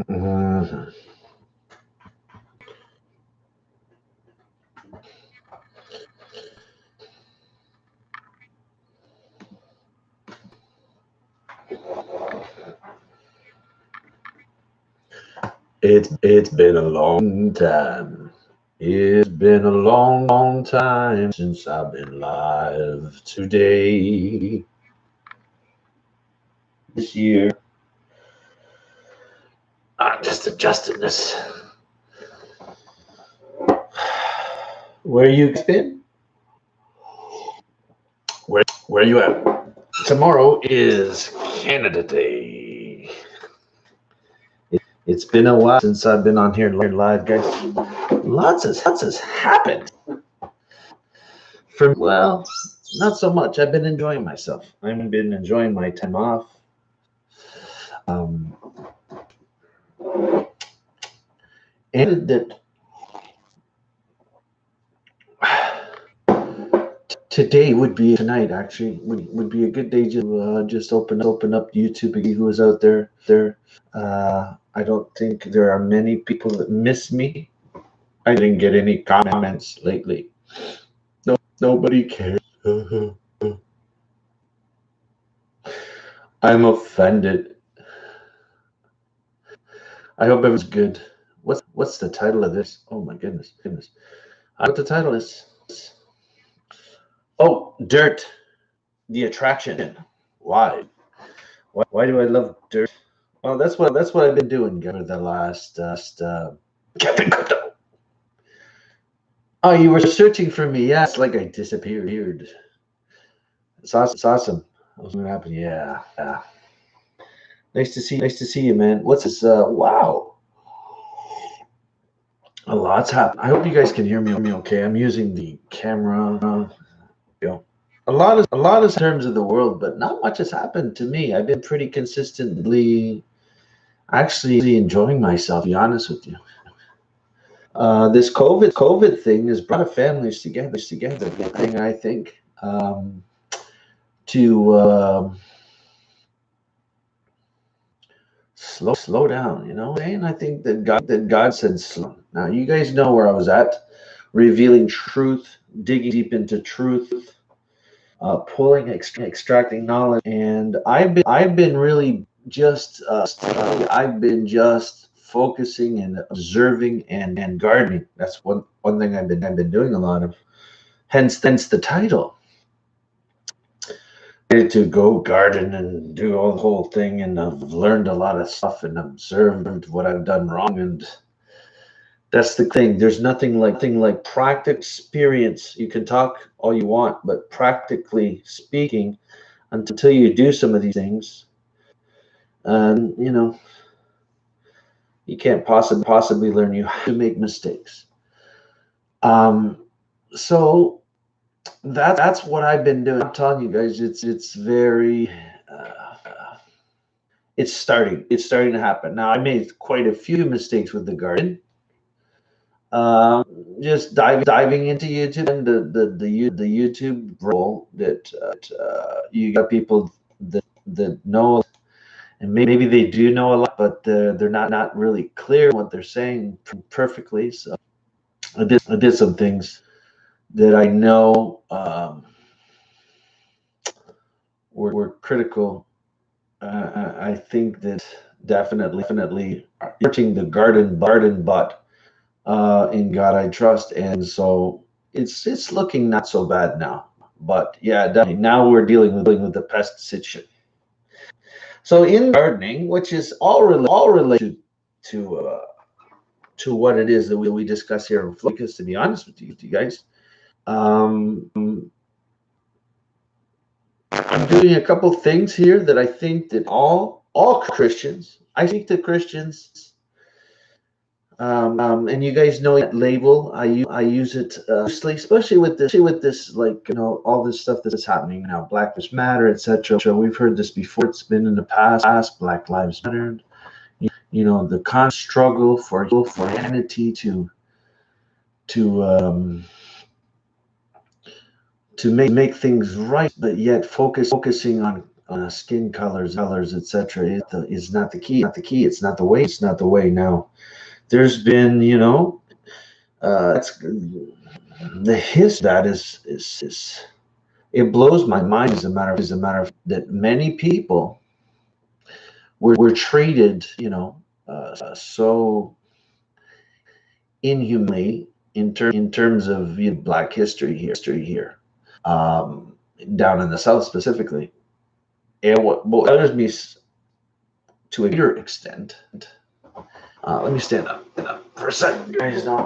Mhm. It's been a long time. It's been a long, long time since I've been live today. This year, I'm just adjusting this. Where you been? Where you at? Tomorrow is Canada Day. It's been a while since I've been on here live, guys. Lots has happened. Well, not so much. I've been enjoying myself. I've been enjoying my time off. Um, and that today would be tonight actually would be a good day to just open up YouTube again. Who is out there? I don't think there are many people that miss me. I didn't get any comments lately. No, nobody cares. I'm offended. I hope everyone's good. What's the title of this? Oh my goodness. I know what the title is. Oh, Dirt, the attraction. Why? Why do I love dirt? Well, that's what I've been doing for the last. Captain Crypto. Oh, you were searching for me. Yeah, it's like I disappeared. It's awesome. It's awesome. What's gonna happen? Yeah. Nice to see you, man. What's this? Wow. A lot's happened. I hope you guys can hear me okay. I'm using the camera. You know, a lot of terms of the world, but not much has happened to me. I've been pretty consistently actually enjoying myself, to be honest with you. This COVID thing has brought families together. Thing I think to slow down. And I think that God said slow. Now you guys know where I was at, revealing truth, digging deep into truth, extracting knowledge, and I've been really just I've been just focusing and observing and gardening. That's one thing I've been doing a lot of. Hence the title. To go garden and do all the whole thing, and I've learned a lot of stuff and observed what I've done wrong, and that's the thing. There's nothing like practical experience. You can talk all you want, but practically speaking, until you do some of these things, and you can't possibly learn. You have to make mistakes. Um, so that's what I've been doing. I'm telling you guys, it's very. It's starting to happen now. I made quite a few mistakes with the garden. Um, just diving into YouTube and the YouTube role that you got people that know, and maybe they do know a lot, but they're not really clear what they're saying perfectly. So I did some things that I know were critical. I think that definitely hurting the garden but in God I trust, and so it's looking not so bad now. But yeah, definitely now we're dealing with the pest situation. So in gardening, which is all related to what it is that we discuss here in FLOh, because to be honest with you guys, um, I'm doing a couple things here that I think that all Christians. I speak to Christians. And you guys know that label. I use it mostly, especially with this, like all this stuff that's happening now, Black Lives Matter, etc. So we've heard this before. It's been in the past. Black Lives Matter. The constant struggle for humanity to um, to make things right, but yet focusing skin colors, etc. is not the key. Not the key. It's not the way. It's not the way. Now, there's been, that's the history that is it blows my mind. As a matter of that, many people were treated, so inhumanly in terms of Black history here, um, down in the South specifically. And what bothers me to a greater extent. Let me stand up for a second, guys. Now,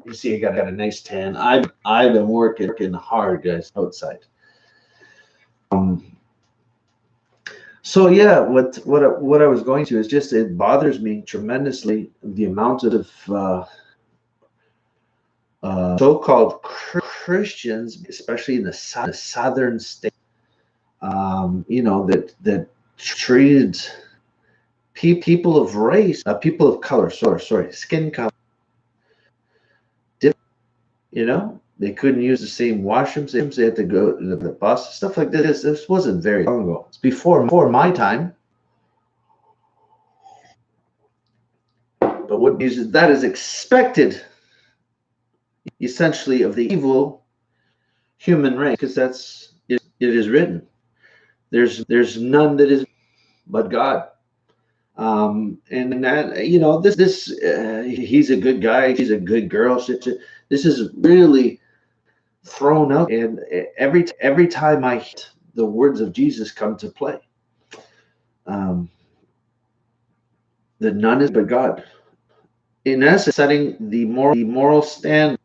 you see, I got a nice tan. I've been working hard, guys, outside. So yeah, what I was going to is just, it bothers me tremendously the amount of so-called Christians, especially in the southern states, that treated people of race, people of color, sorry, skin color. They couldn't use the same washrooms. They had to go to the bus, stuff like this. This wasn't very long ago. It's before my time. But what is that is expected, essentially, of the evil human race, because it is written. There's none that is but God. And that, this he's a good guy, she's a good girl. This is really thrown out, and every time the words of Jesus come to play, that none is but God. In essence, setting the moral standard.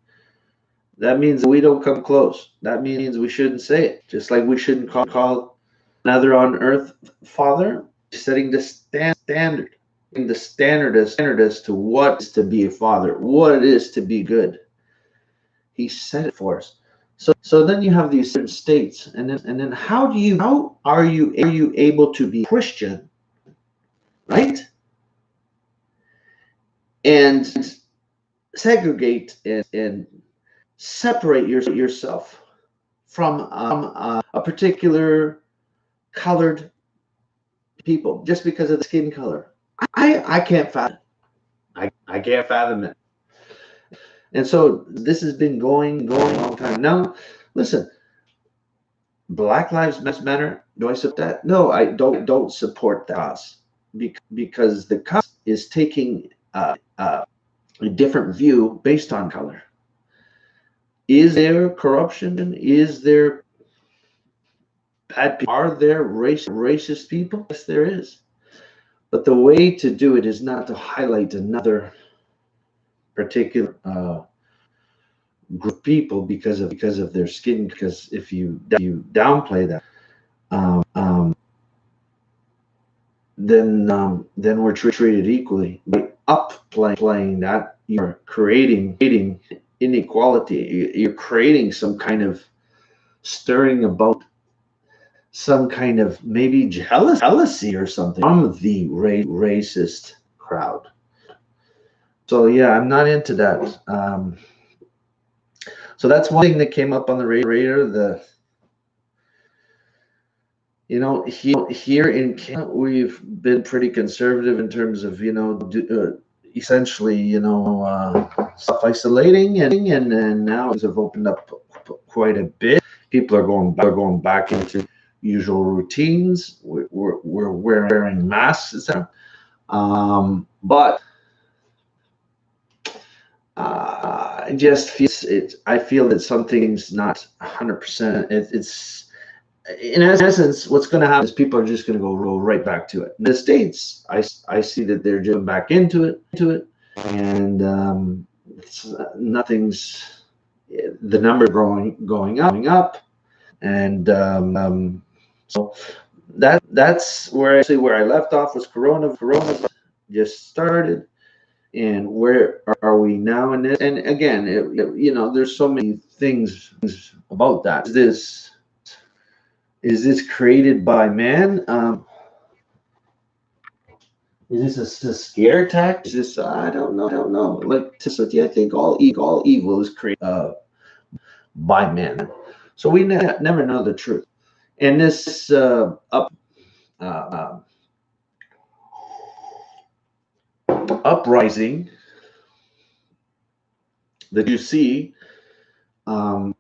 That means we don't come close. That means we shouldn't say it. Just like we shouldn't call another on earth Father. Setting the standard. The standard as to what is to be a father, what it is to be good. He said it for us. So then you have these certain states, and then how are you able to be Christian, right? And segregate and separate yourself from a particular colored people just because of the skin color. I can't fathom it. I can't fathom it. And so this has been going a long time. Now, listen, Black Lives Matter, do I support that? No, I don't support that cause, because the cause is taking a different view based on color. Is there corruption? Is there bad people? Are there racist people? Yes, there is. But the way to do it is not to highlight another particular group of people because of their skin. Because if you downplay that, then we're treated equally. By upplaying that, you're creating inequality. You're creating some kind of stirring about some kind of maybe jealousy or something from the racist crowd. So yeah, I'm not into that. So that's one thing that came up on the radar. Here in Canada, we've been pretty conservative in terms of essentially self-isolating, and now things have opened up quite a bit. People are going back into usual routines. We're wearing masks, etc. But I just feel I feel that something's not 100%. It's in essence, what's going to happen is people are just going to go right back to it. In the States, I see that they're just back into it, and nothing's the number going up, and so that's where I left off was Corona. Corona just started. And where are we now in this? And again, there's so many things about that. Is this created by man? Is this a scare tactic? Is this I don't know. Like I think all evil is created by man. So we never know the truth. And this uh, uprising that you see, in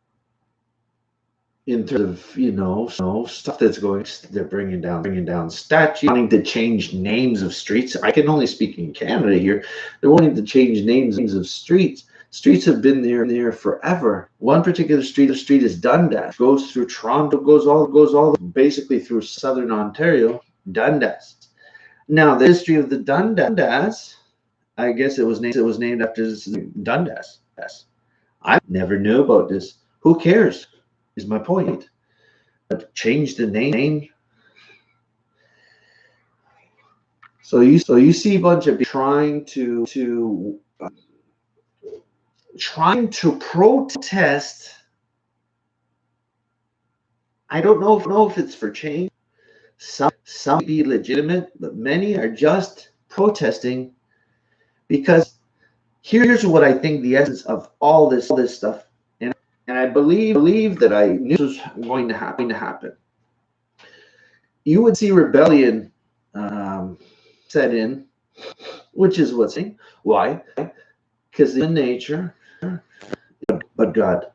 terms of stuff that's going, they're bringing down statues, wanting to change names of streets. I can only speak in Canada here. They're wanting to change names of streets. Streets have been there forever. One particular street is Dundas, goes through Toronto, goes all basically through southern Ontario. Dundas. Now the history of the Dundas, I guess it was named after Dundas. I never knew about this. Who cares? Is my point. But change the name. So you see a bunch of trying to protest. I don't know if it's for change. Some be legitimate, but many are just protesting because here's what I think the essence of all this stuff, and I believe that I knew this was going to happen. You would see rebellion set in, which is what's saying. Why? Because the nature, but God.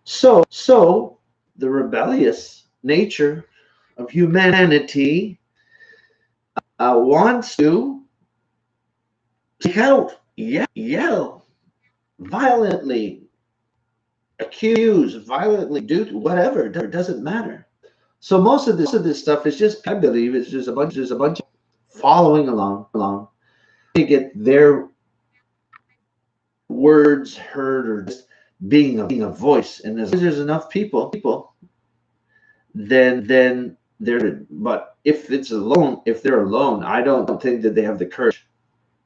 So the rebellious nature of humanity wants to speak out, yell violently, accuse violently, do whatever. It doesn't matter. So most of this stuff is just, I believe, it's just a bunch of following along to get their words heard, or just being a voice. And as there's enough people, then they're. But if they're alone, I don't think that they have the courage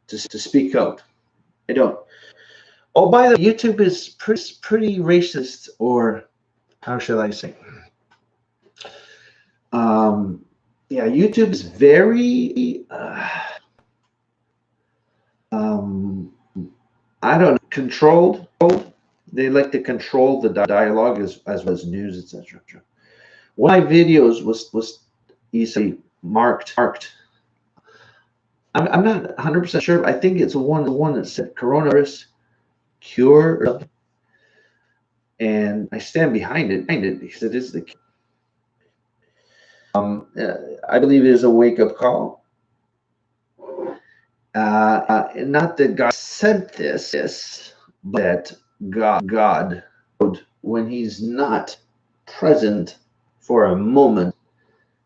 to speak out. I don't. Oh, by the way, YouTube is pretty racist, or how should I say? Yeah, YouTube is very, I don't know, controlled. They like to control the dialogue as well as news, etc. One of my videos was easily marked. I'm not 100% sure. I think it's the one that said coronavirus cure or something. And I stand behind it because it is the. I believe it is a wake-up call. Not that God sent this, but that God, when He's not present for a moment,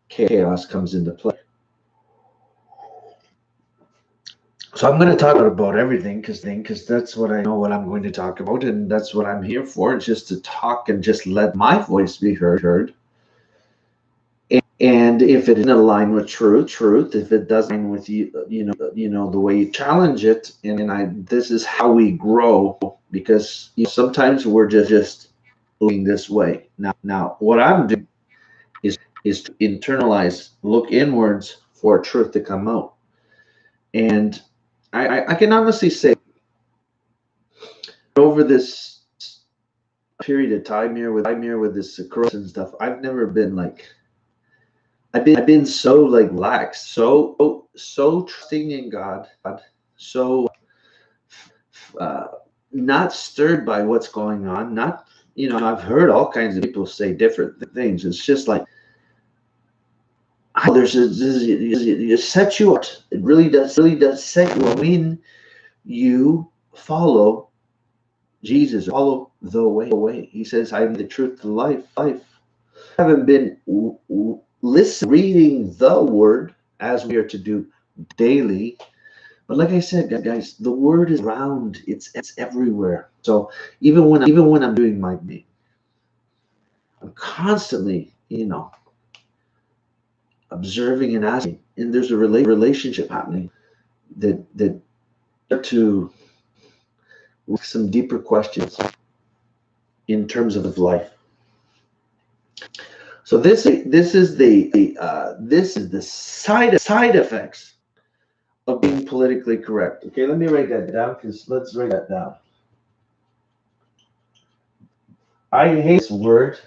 chaos comes into play. So I'm going to talk about everything because that's what I know what I'm going to talk about, and that's what I'm here for. It's just to talk and just let my voice be heard. And if it doesn't align with truth, if it doesn't align with the way you challenge it, this is how we grow, because sometimes we're just looking this way. Now, what I'm doing is to internalize, look inwards for truth to come out, and I can honestly say, over this period of time here with this corruption and stuff, I've never been like. I've been so lax, so trusting in God, so not stirred by what's going on. Not, I've heard all kinds of people say different things. It's just like, it sets you up. It really does set you up when you follow Jesus, follow the way. He says, "I am the truth, the life." I haven't been reading the word as we are to do daily, but like I said, guys, the word is around. It's everywhere. So even when I'm doing my thing, I'm constantly, observing and asking, and there's a relationship happening that to some deeper questions in terms of life. So this is the side effects of being politically correct. Okay, let me write that down, because let's write that down. I hate this word.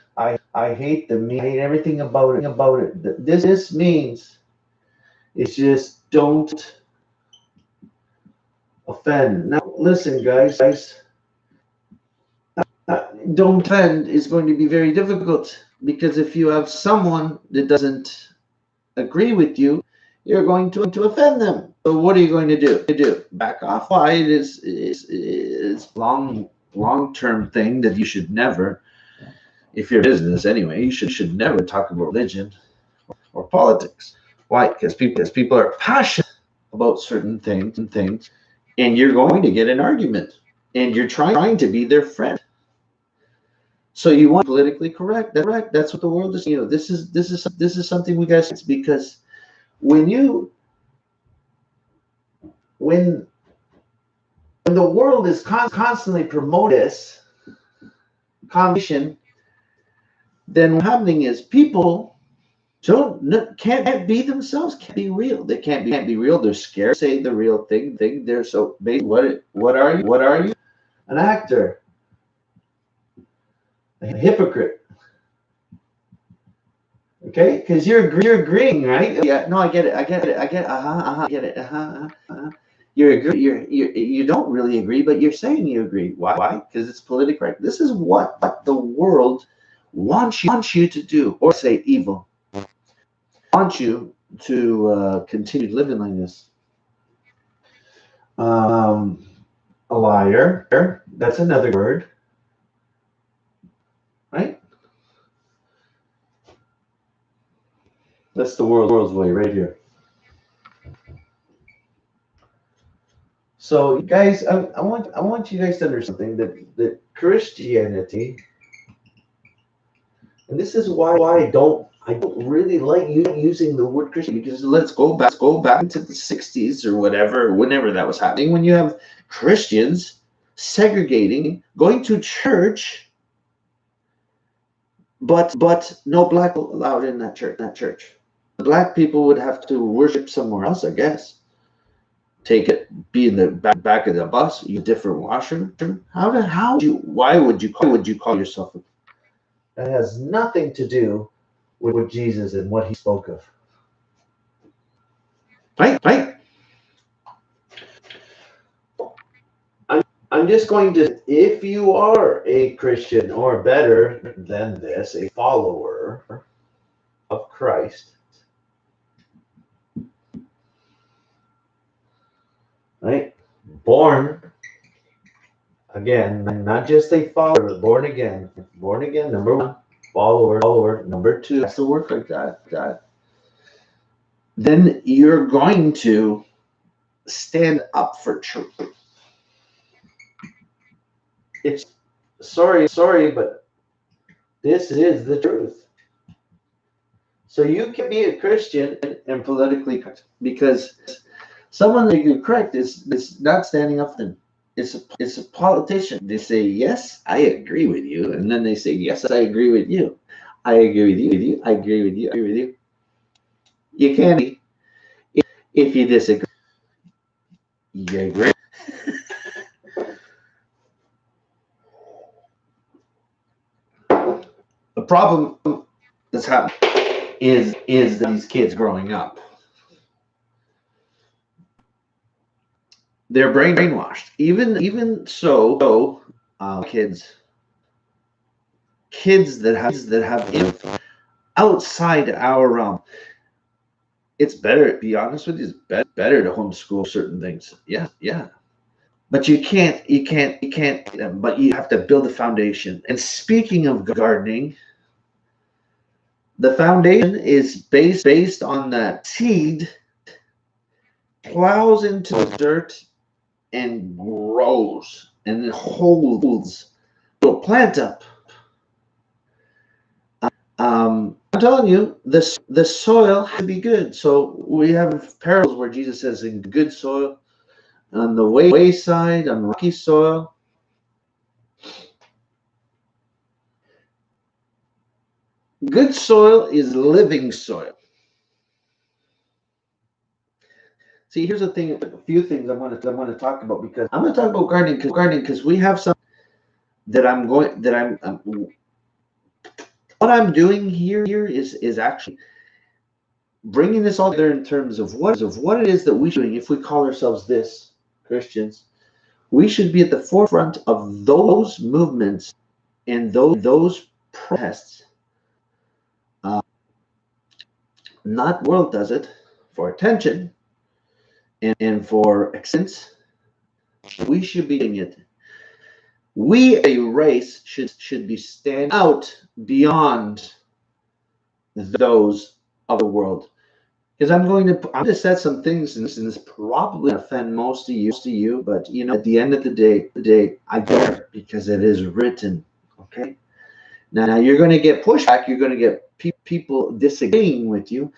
I hate the meat. I hate everything about it. This means it's just don't offend. Now, listen, guys. Don't offend is going to be very difficult because if you have someone that doesn't agree with you, you're going to offend them. So what are you going to do? Back off. Why it is long term thing that you should never, if you're in business anyway, you should never talk about religion or politics. Why? Because people are passionate about certain things, and you're going to get an argument, and you're trying to be their friend. So you want politically correct. That's what the world is. This is something we guys. It's because when the world is constantly promoting this competition, then what's happening is people can't be themselves, can't be real. They can't be real. They're scared to say the real thing. They're so basically, what are you? What are you? An actor, a hypocrite. Okay, because you're agreeing, right? Yeah, no, I get it. I get it. I get it. You don't really agree, but you're saying you agree. Why? Because it's politically correct. This is what the world wants you to do, or say evil. Want you to continue living like this. Um, a liar. That's another word, right? That's the world's way right here. So, guys, I want you guys to understand something that Christianity, and this is why I don't really like using the word Christian, because let's go back into the 60s or whatever, whenever that was happening, when you have Christians segregating, going to church, but no black people allowed in that church. The black people would have to worship somewhere else, I guess. Be in the back of the bus, use a different washroom. Why would you call yourself? That has nothing to do with Jesus and what he spoke of. Right? I'm just going to, if you are a Christian, or better than this, a follower of Christ, right? Born again, not just a follower, but born again. Born again, number one. Follower, number two. Has to work like that. Then you're going to stand up for truth. It's sorry, but this is the truth. So you can be a Christian and politically correct, because someone that you correct is not standing up for them. It's a politician. They say, yes, I agree with you, and then they say, yes, I agree with you. I agree with you. I agree with you. I agree with you. You can't be if you disagree. You agree. The problem that's happening is these kids growing up, they're brainwashed. Even so, kids that have outside our realm. It's better, to be honest with you, it's better to homeschool certain things. Yeah. But you can't, but you have to build a foundation. And speaking of gardening, the foundation is based on that seed, plows into the dirt and grows and it holds the plant up. I'm telling you, the soil has to be good. So we have parables where Jesus says, in good soil, on the wayside, on rocky soil. Good soil is living soil. See, here's the thing. A few things I want to talk about, because I'm going to talk about gardening because we have some that I'm what I'm doing here is actually bringing this all together in terms of what it is that we should be doing. If we call ourselves this Christians, we should be at the forefront of those movements and those protests. Not the world does it for attention and for acceptance. We should be doing it. We, a race, should be standing out beyond those of the world. Because I'm going to set some things, and this is probably offend most of you, but at the end of the day, I care because it is written. Okay. Now you're going to get pushback. You're going to get people disagreeing with you.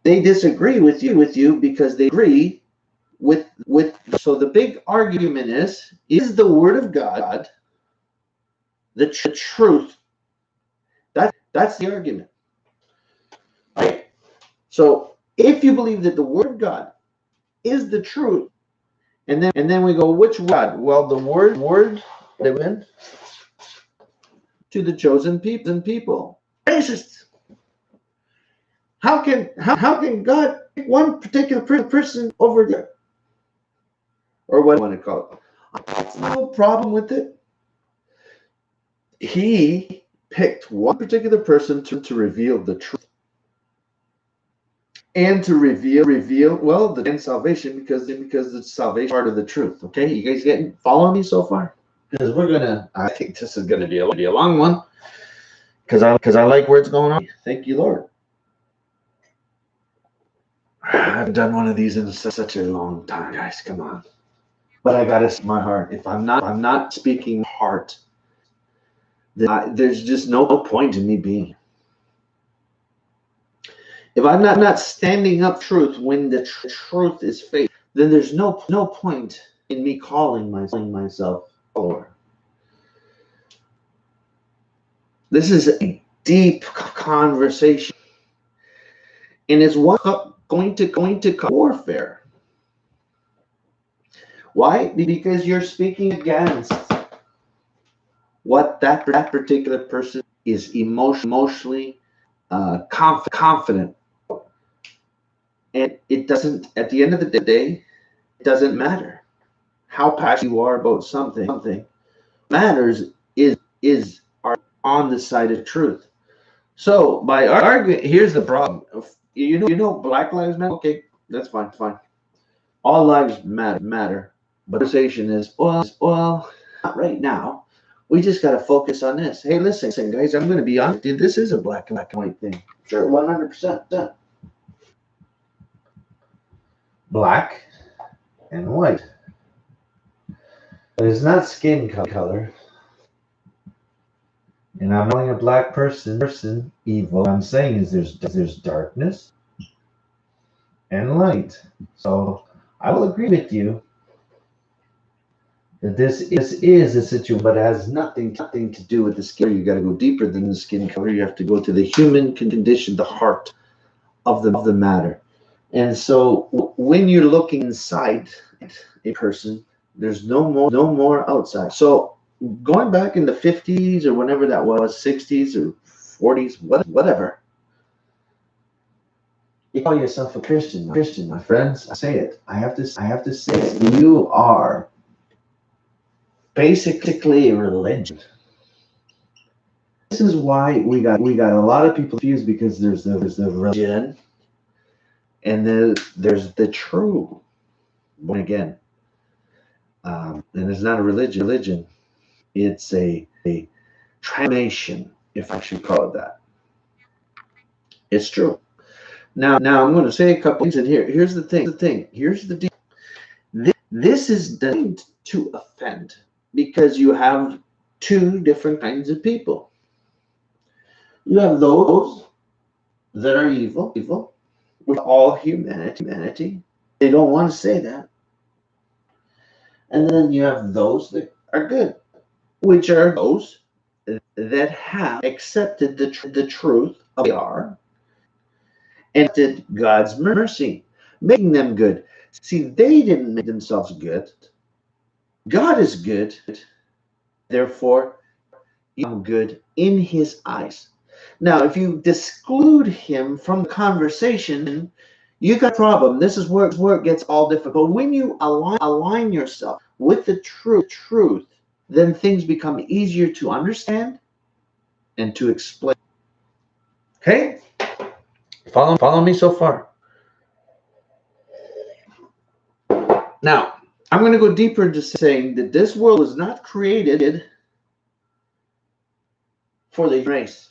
They disagree with you because they agree with. So the big argument is the Word of God the truth? That's the argument, right? So if you believe that the Word of God is the truth, and then we go, which God? Well, the word given to the chosen people. Racist. How can God pick one particular person over there? Or what do you want to call it? No problem with it. He picked one particular person to reveal the truth. And to reveal well the salvation because it's salvation part of the truth. Okay, you guys following me so far? Because I think this is gonna be a long one. Because I like where it's going on. Thank you, Lord. I haven't done one of these in such a long time, guys. Come on. But I gotta see my heart. If I'm not speaking heart, then there's just no point in me being. If I'm not standing up truth when the truth is faith, then there's no point in me calling myself follower. This is a deep conversation, and it's going to cause warfare. Why? Because you're speaking against what that particular person is emotionally confident. And it doesn't, at the end of the day, it doesn't matter how passionate you are about something. Matters is on the side of truth. So by arguing, here's the problem. You know, Black Lives Matter. Okay, that's fine. All lives matter. But the conversation is, well, not right now. We just got to focus on this. Hey, listen, guys, I'm going to be honest. This is a black and white thing. Sure, 100%. Black and white. But it's not skin color. And I'm calling a black person evil. What I'm saying is there's darkness and light. So I will agree with you that this is a situation, but it has nothing to do with the skin. You got to go deeper than the skin color. You have to go to the human condition, the heart of the matter. And so when you're looking inside a person, there's no more outside. So going back in the 50s or whenever that was, 60s or 40s, whatever, you call yourself a Christian, my friends. I say it. I have to say it. You are basically a religion. This is why we got a lot of people confused, because there's the religion and there's the true born again. And it's not a religion. It's a transformation, if I should call it that. It's true. Now I'm going to say a couple things, and here's the thing. Here's the deal. This is designed to offend, because you have two different kinds of people. You have those that are evil with all humanity. They don't want to say that. And then you have those that are good, which are those that have accepted the truth of who they are and accepted God's mercy, making them good. See, they didn't make themselves good. God is good. Therefore, good in his eyes. Now, if you exclude him from the conversation, you got a problem. This is where it gets all difficult. When you align yourself with the truth, then things become easier to understand and to explain. Okay? Follow me so far. Now, I'm going to go deeper into saying that this world was not created for the race.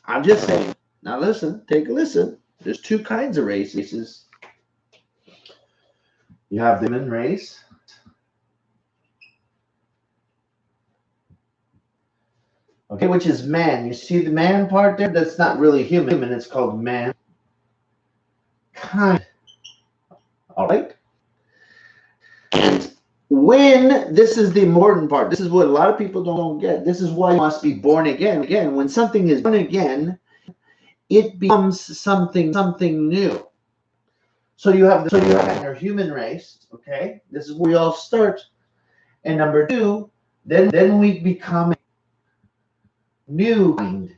I'm just saying. Now listen, take a listen. There's two kinds of races. You have the human race. Okay, which is man. You see the man part there? That's not really human. It's called mankind. All right? And when, this is the important part. This is what a lot of people don't get. This is why you must be born again. Again, when something is born again, it becomes something new. So you have your human race, okay? This is where we all start. And number two, then we become new kind.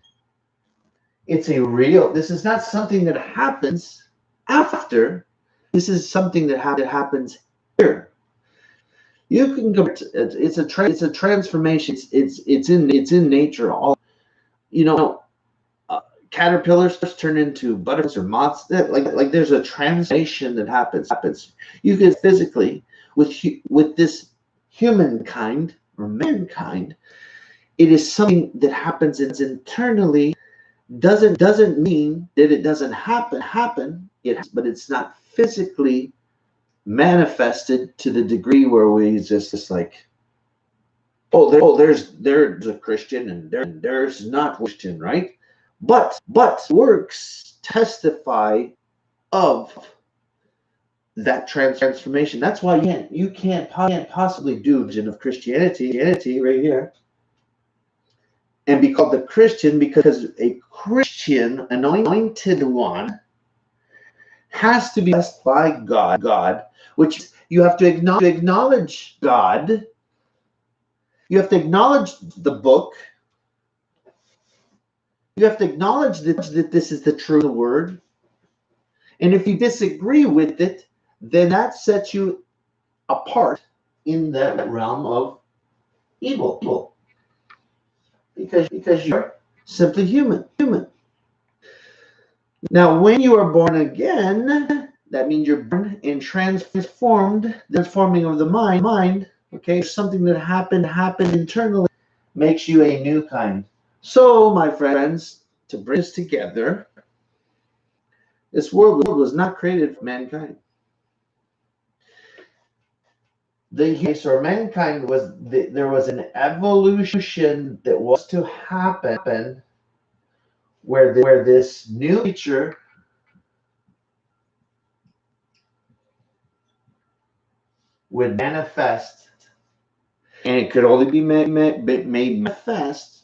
It's a real, this is not something that happens after. This is something that happens here. You can go, it's a transformation. It's in nature. All, you know, caterpillars turn into butterflies or moths. Like there's a transformation that happens. You can physically with this humankind or mankind. It is something that happens internally. Doesn't mean that it doesn't happen. But it's not physically manifested to the degree where we just like, there's a Christian and there's not Christian, right? But works testify of that transformation. That's why you can't possibly do a religion of Christianity right here and be called the Christian, because a Christian anointed one has to be blessed by God, which you have to acknowledge God. You have to acknowledge the book. You have to acknowledge that this is the true word. And if you disagree with it, then that sets you apart in that realm of evil. Because you're simply human. Now, when you are born again, that means you're born and transformed, the transforming of the mind, okay? Something that happened internally makes you a new kind. So, my friends, to bring this together, this world was not created for mankind. Mankind there was an evolution that was to happen where this new creature would manifest, and it could only be made manifest,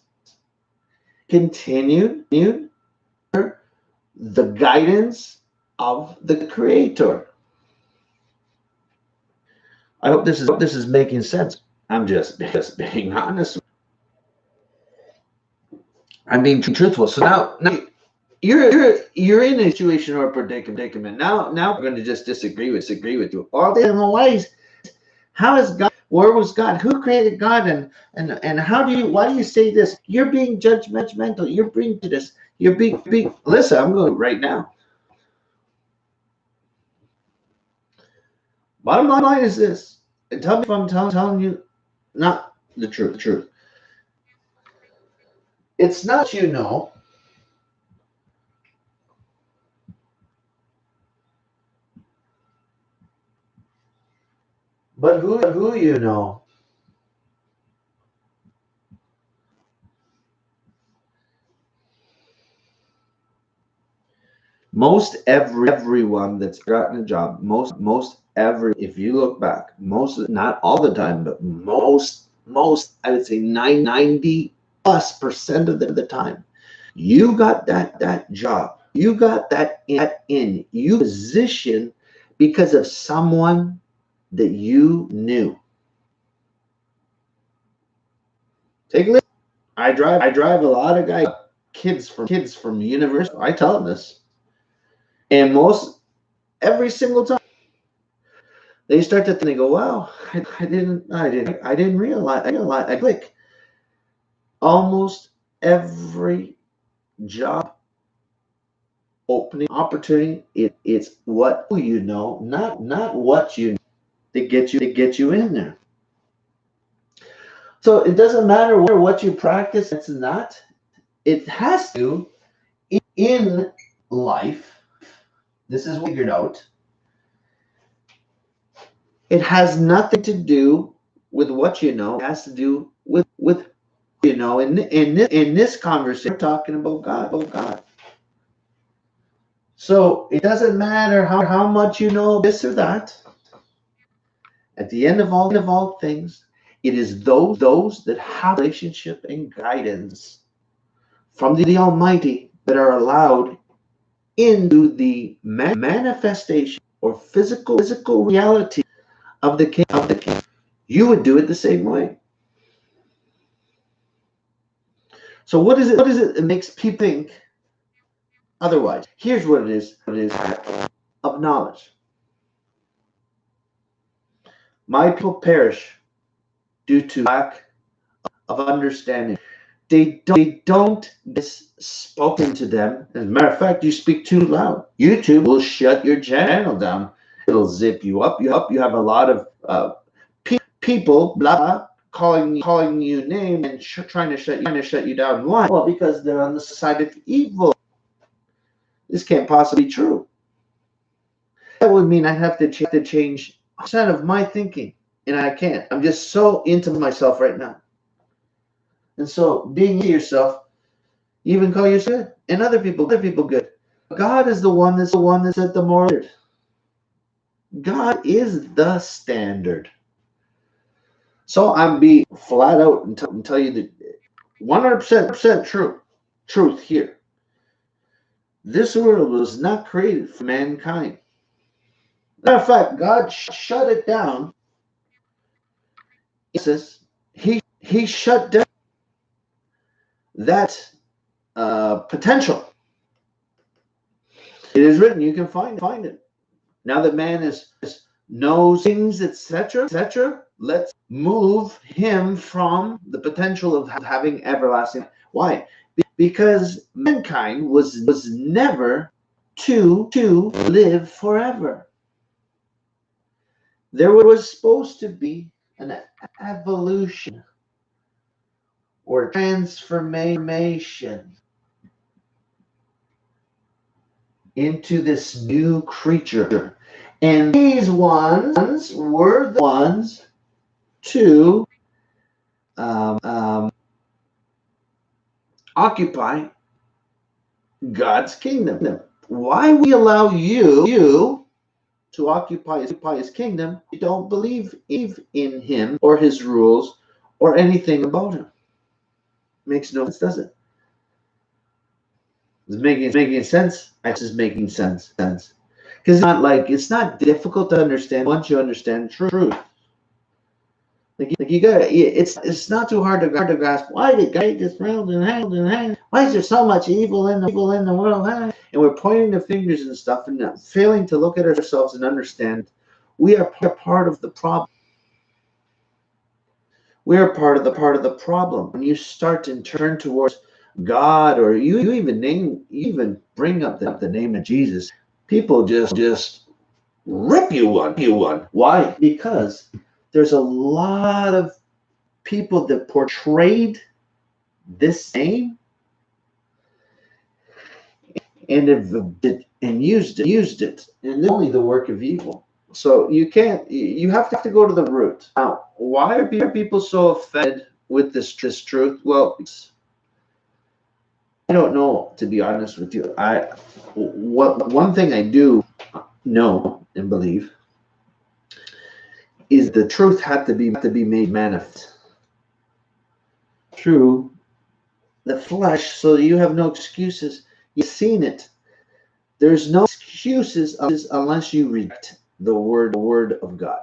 continued the guidance of the Creator. I hope this is making sense. I'm just being honest. I'm being truthful. So now you're in a situation or a predicament. Now we're going to just disagree with you. All the ways. How is God? Where was God? Who created God? And why do you say this? You're being judgmental. You're being this. You're being. Listen, I'm going right now. Bottom line is this. And tell me if I'm telling you not the truth. It's not you know. But who you know. Most everyone that's gotten a job, if you look back, not all the time, but most, I would say 90+% of the time, you got that job. You got that in. You position because of someone that you knew. Take a listen. I drive a lot of guys, kids from university. I tell them this, and every single time they start to think, they go, "Wow, I didn't realize. I click almost every job opening opportunity. It's what you know, not what you know, that get you in there. So it doesn't matter what you practice. It's not. It has to in life. This is what I figured out. It has nothing to do with what you know. It has to do with you know. In this conversation, we're talking about God. So it doesn't matter how much you know this or that. At the end of all things, it is those that have relationship and guidance from the Almighty that are allowed into the manifestation or physical reality of the King. You would do it the same way. So what is it that makes people think otherwise? Here's what it is. It is of knowledge. My people perish due to lack of understanding. They don't get spoken to them. As a matter of fact, you speak too loud. YouTube will shut your channel down. It'll zip you up. You have a lot of people blah calling you name and trying to shut you down. Why? Well, because they're on the side of evil. This can't possibly be true. That would mean I have to change % of my thinking, and I can't. I'm just so into myself right now. And so, being into yourself, you even call yourself good, and other people good. God is the one that set the moral standard. God is the standard. So I'm being flat out and tell you that 100% truth here. This world was not created for mankind. Matter of fact, God shut it down. He shut down that potential. It is written. You can find it. Now that man knows things, etc., let's move him from the potential of having everlasting. Why? Because mankind was never to live forever. There was supposed to be an evolution or transformation into this new creature. And these ones were the ones to occupy God's kingdom. Why we allow you to occupy his kingdom? You don't believe in him or his rules or anything about him. Makes no sense, does it? It's making sense. This is making sense. Because it's not difficult to understand once you understand truth. It's not too hard to grasp. Why did God this world and hang? Why is there so much evil in the world? And we're pointing the fingers and stuff and failing to look at ourselves and understand we are part of the problem. We are part of the problem. When you start to turn towards God, or you even bring up the name of Jesus, people just rip you one. Why? Because there's a lot of people that portrayed this name and used it, and it's only the work of evil. So you have to go to the root. Now, why are people so offended with this truth? Well, I don't know, to be honest with you. One thing I do know and believe is the truth had to be made manifest through the flesh, so you have no excuses. You've seen it. There's no excuses unless you reject the word of God.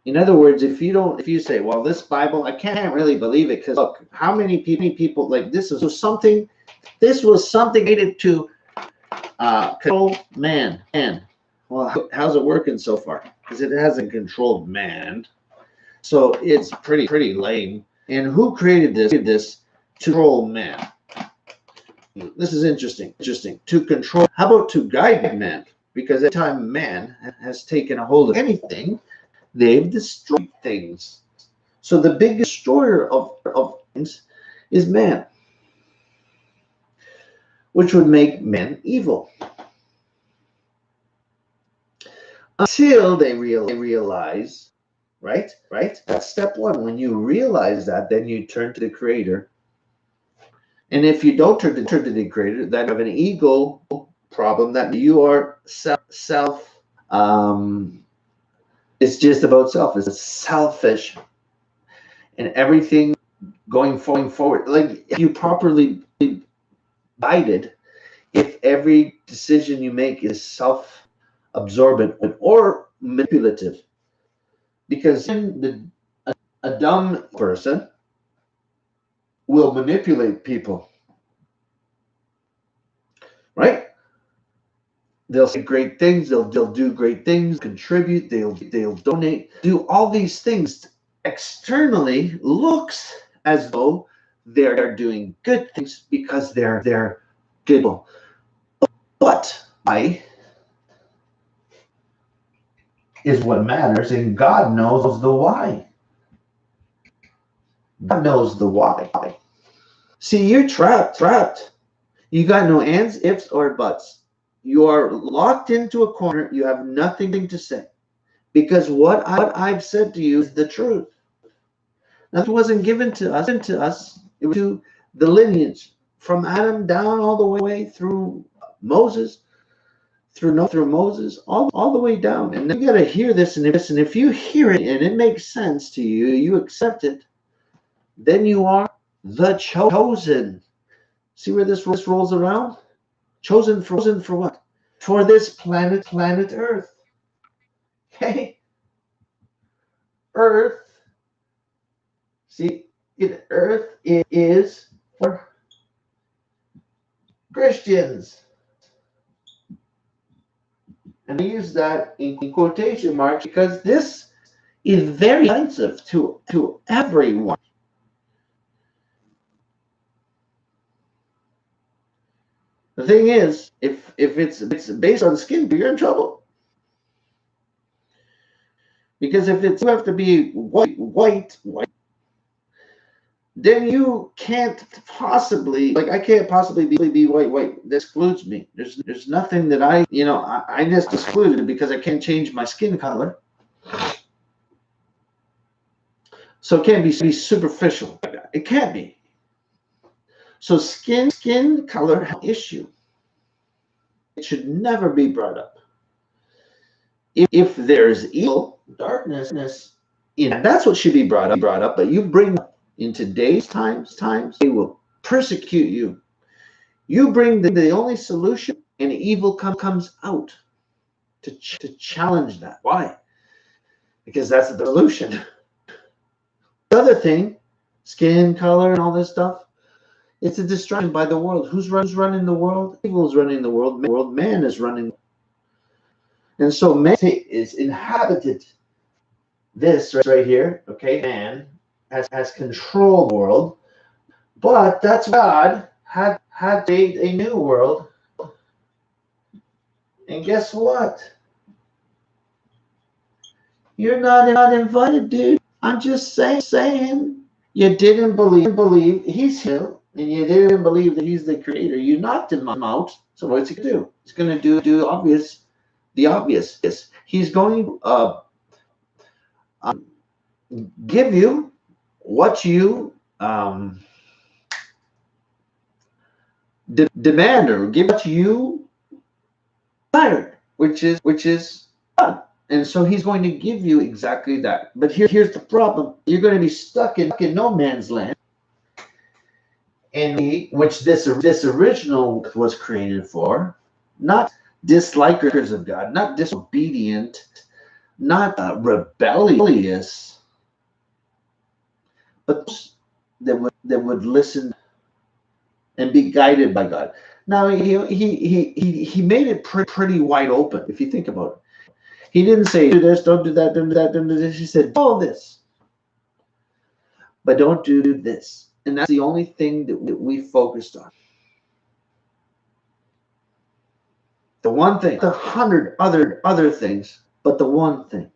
In other words, if you say, well, this Bible, I can't really believe it because look, how many people like this was something created to control man. Well, how's it working so far? Because it hasn't controlled man, so it's pretty lame. And who created this to control man? This is interesting. To control. How about to guide man? Because every time man has taken a hold of anything, they've destroyed things. So the biggest destroyer of things is man, which would make men evil. Until they realize, right? That's step one. When you realize that, then you turn to the Creator. And if you don't turn to the Creator, then you have an ego problem. That you are self. It's just about self. It's selfish, and everything going forward. Like if you properly guided, if every decision you make is self-absorbent or manipulative, because a dumb person will manipulate people, right? They'll say great things. They'll do great things. Contribute. They'll donate. Do all these things. Externally, looks as though they're doing good things because they're good people. But why is what matters, and God knows the why. God knows the why. See, you're trapped. You got no ands, ifs, or buts. You are locked into a corner. You have nothing to say. Because what I've said to you is the truth. Nothing wasn't given to us. It was to the lineage from Adam down all the way through Moses, through Moses, all the way down. And you got to hear this, and if you hear it and it makes sense to you, you accept it, then you are the chosen. See where this rolls around? Chosen for what? For this planet Earth. Okay? Earth. See, Earth is for Christians. And I use that in quotation marks because this is very offensive to everyone. The thing is, if it's based on skin, you're in trouble. Because if you have to be white, then you can't possibly, like I can't possibly be white. That excludes me. There's nothing that I just excluded because I can't change my skin color. So it can't be superficial like that. It can't be. So skin color issue. It should never be brought up. If there's evil, darkness, that's what should be brought up. But you bring in today's times, they will persecute you. You bring the only solution, and evil comes out to challenge that. Why? Because that's the solution. The other thing, skin color and all this stuff, it's a distraction by the world. Who's running the world? Evil is running the world. Man is running. And so man is inhabited this right here. Okay, man has controlled the world, but that's God had made a new world. And guess what? You're not invited, dude. I'm just saying. You didn't believe he's here, and you didn't believe that he's the creator. You knocked him out. So what's he gonna do? He's gonna do the obvious. He's going to give you what you demand, or give what you desire, which is God. And so he's going to give you exactly that. But here's the problem. You're going to be stuck in no man's land, which this original was created for, not dislikers of God, not disobedient, not rebellious, but that would listen and be guided by God. Now he made it pretty wide open. If you think about it, he didn't say do this, don't do that, don't do that, don't do this. He said do all this, but don't do this. And that's the only thing that we focused on. The one thing, the 100 other things, but the one thing.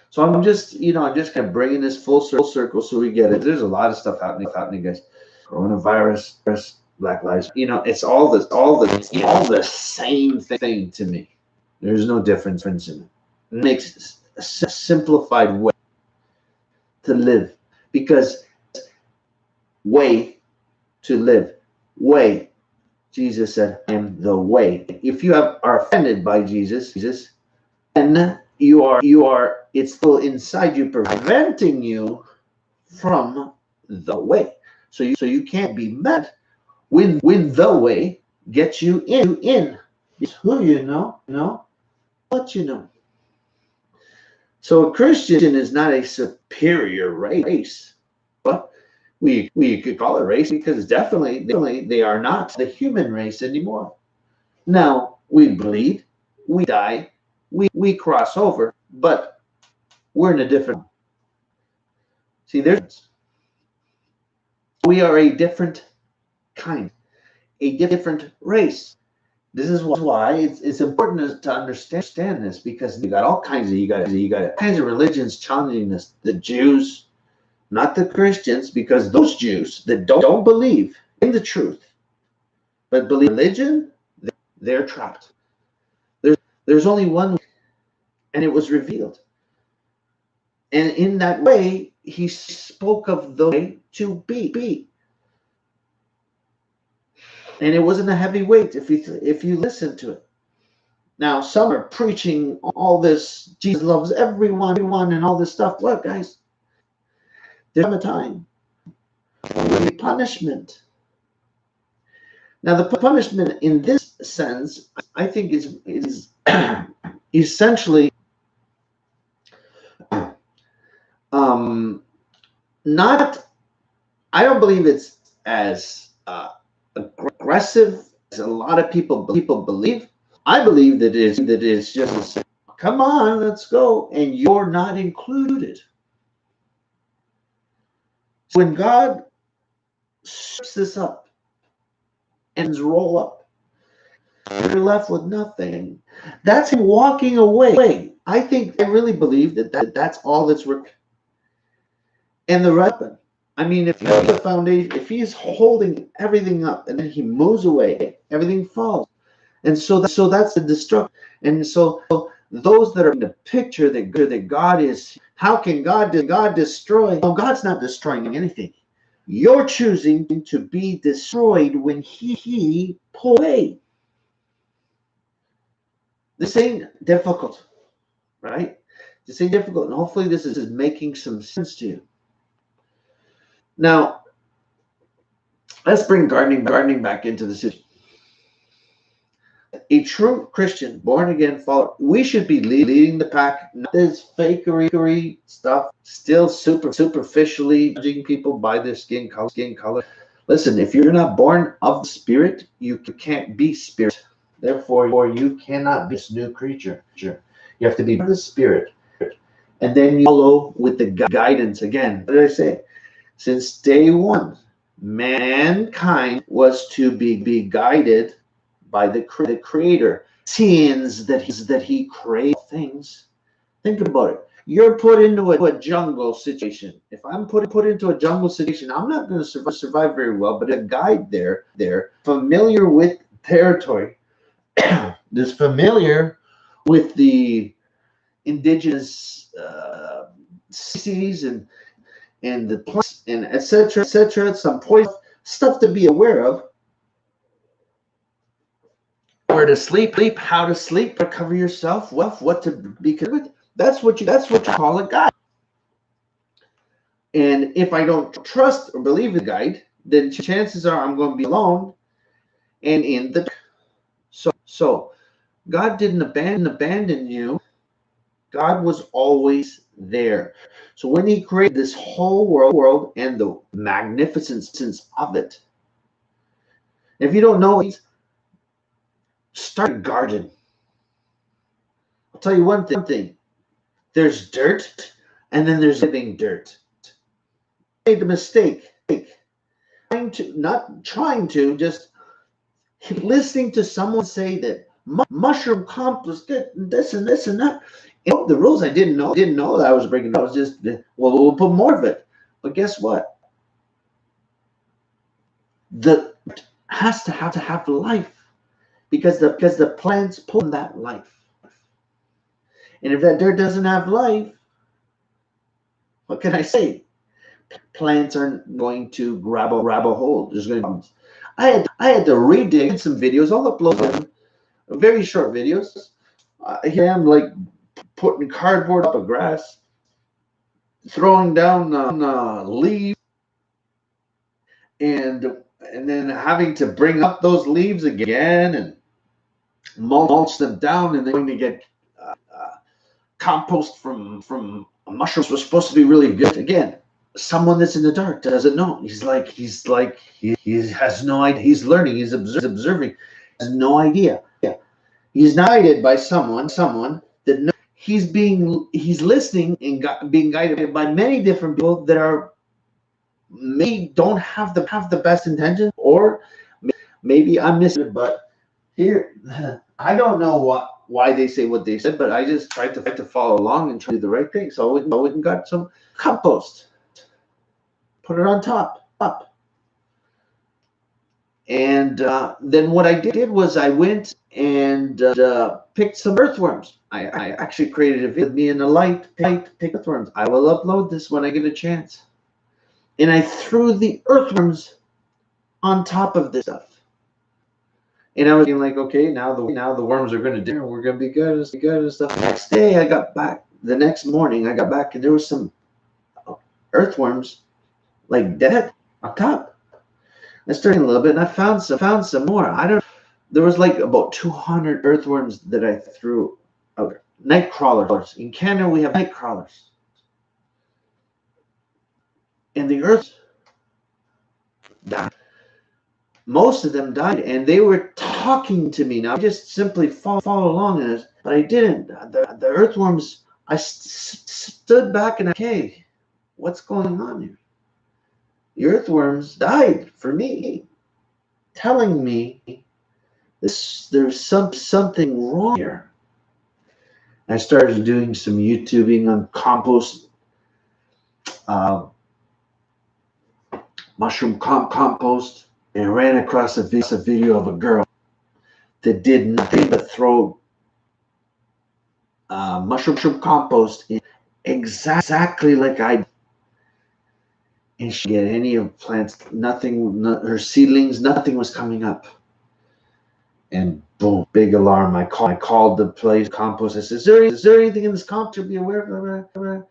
So I'm just kind of bringing this full circle so we get it. There's a lot of stuff happening, guys. Coronavirus, Black Lives. It's all the same thing to me. There's no difference in it. It makes a simplified way to live, because way to live. Way. Jesus said, I am the way. If you are offended by Jesus, then you are, it's still inside you, preventing you from the way. So you can't be met when the way gets you in. It's who you know, what you know. So a Christian is not a superior race, but we could call it race, because definitely they are not the human race anymore. Now we bleed, we die, we cross over, but we're in a different. See, we are a different kind, a different race. This is why it's important to understand this, because you got all kinds of religions challenging this. The Jews, not the Christians, because those Jews that don't believe in the truth, but believe in religion, they're trapped. There's only one, and it was revealed. And in that way, he spoke of the way to be. And it wasn't a heavy weight if you listen to it. Now, some are preaching all this, Jesus loves everyone and all this stuff. Look, guys, there's a time when there will be punishment. Now, the punishment in this sense, I think, is essentially not. I don't believe it's as aggressive as a lot of people believe. I believe that it is just come on, let's go, and you're not included. When God sets this up and roll up, you're left with nothing. That's him walking away. I really believe that's all that's working. And the rest, I mean, if you have the foundation, if he's holding everything up and then he moves away, everything falls. And so that's the destruction. And so those that are in the picture that God is, how can God destroy? No, God's not destroying anything. You're choosing to be destroyed when he pull away. This ain't difficult, right? This ain't difficult. And hopefully this is making some sense to you. Now, let's bring gardening back into the situation. A true Christian, born again follower, we should be leading the pack. Not this fakery stuff, still superficially judging people by their skin color. Listen, if you're not born of the Spirit, you can't be Spirit. Therefore, you cannot be this new creature. You have to be born of the Spirit. And then you follow with the guidance. Again, what did I say? Since day one, mankind was to be guided by the Creator. Sins that he created things. Think about it. You're put into a jungle situation. If I'm put into a jungle situation, I'm not going to survive very well. But a guide there, familiar with territory, is familiar with the indigenous species and the plants and etc. Some poison stuff to be aware of. Where to sleep, how to sleep, recover yourself, what to be with. That's what you call a guide. And if I don't trust or believe the guide, then chances are I'm going to be alone and in the. So God didn't abandon you God was always there. So when he created this whole world and the magnificence of it, if you don't know it, start a garden. I'll tell you one thing. There's dirt, and then there's living dirt. I made the mistake, not trying to, just listening to someone say that mushroom compost, this and this and that. You know, the rules I didn't know that I was breaking. I was just, well, we'll put more of it. But guess what? The has to have life, because the plants pull that life. And if that dirt doesn't have life, what can I say? Plants aren't going to grab a hold. There's going to be, I had to redig some videos. I'll upload them, very short videos. Here I am, like putting cardboard up a grass, throwing down leaves, and then having to bring up those leaves again and mulch them down, and then going to get compost from mushrooms was supposed to be really good. Again, someone that's in the dark doesn't know. He has no idea. He's learning. He's observing. Has no idea. Yeah, he's not guided by someone that knows. He's listening and being guided by many different people that are maybe don't have the best intentions, or maybe I'm missing it. But here, I don't know why they say what they said, but I just tried to follow along and try to do the right thing. So I went and got some compost, put it on top. And then what I did was I went and picked some earthworms. I actually created a video of me in the light, picked earthworms. I will upload this when I get a chance. And I threw the earthworms on top of this stuff. And I was like, okay, now the worms are going to do, we're going to be good and stuff. The next morning, I got back, and there was some earthworms, like dead, on top. I started a little bit, and I found some more. There was like about 200 earthworms that I threw out. Night crawlers. In Canada, we have night crawlers. And the earth died. Most of them died, and they were talking to me. Now I just simply follow along in it, but I didn't. The earthworms, I stood back and okay, what's going on here? The earthworms died for me, telling me there's something wrong here. I started doing some YouTubing on compost, mushroom compost. And I ran across a video of a girl that did nothing but throw mushroom compost in exactly like I did. And she didn't get any of plants, nothing, her seedlings, nothing was coming up. And boom, big alarm. I called the place compost. I said, is there anything in this compost to be aware of? So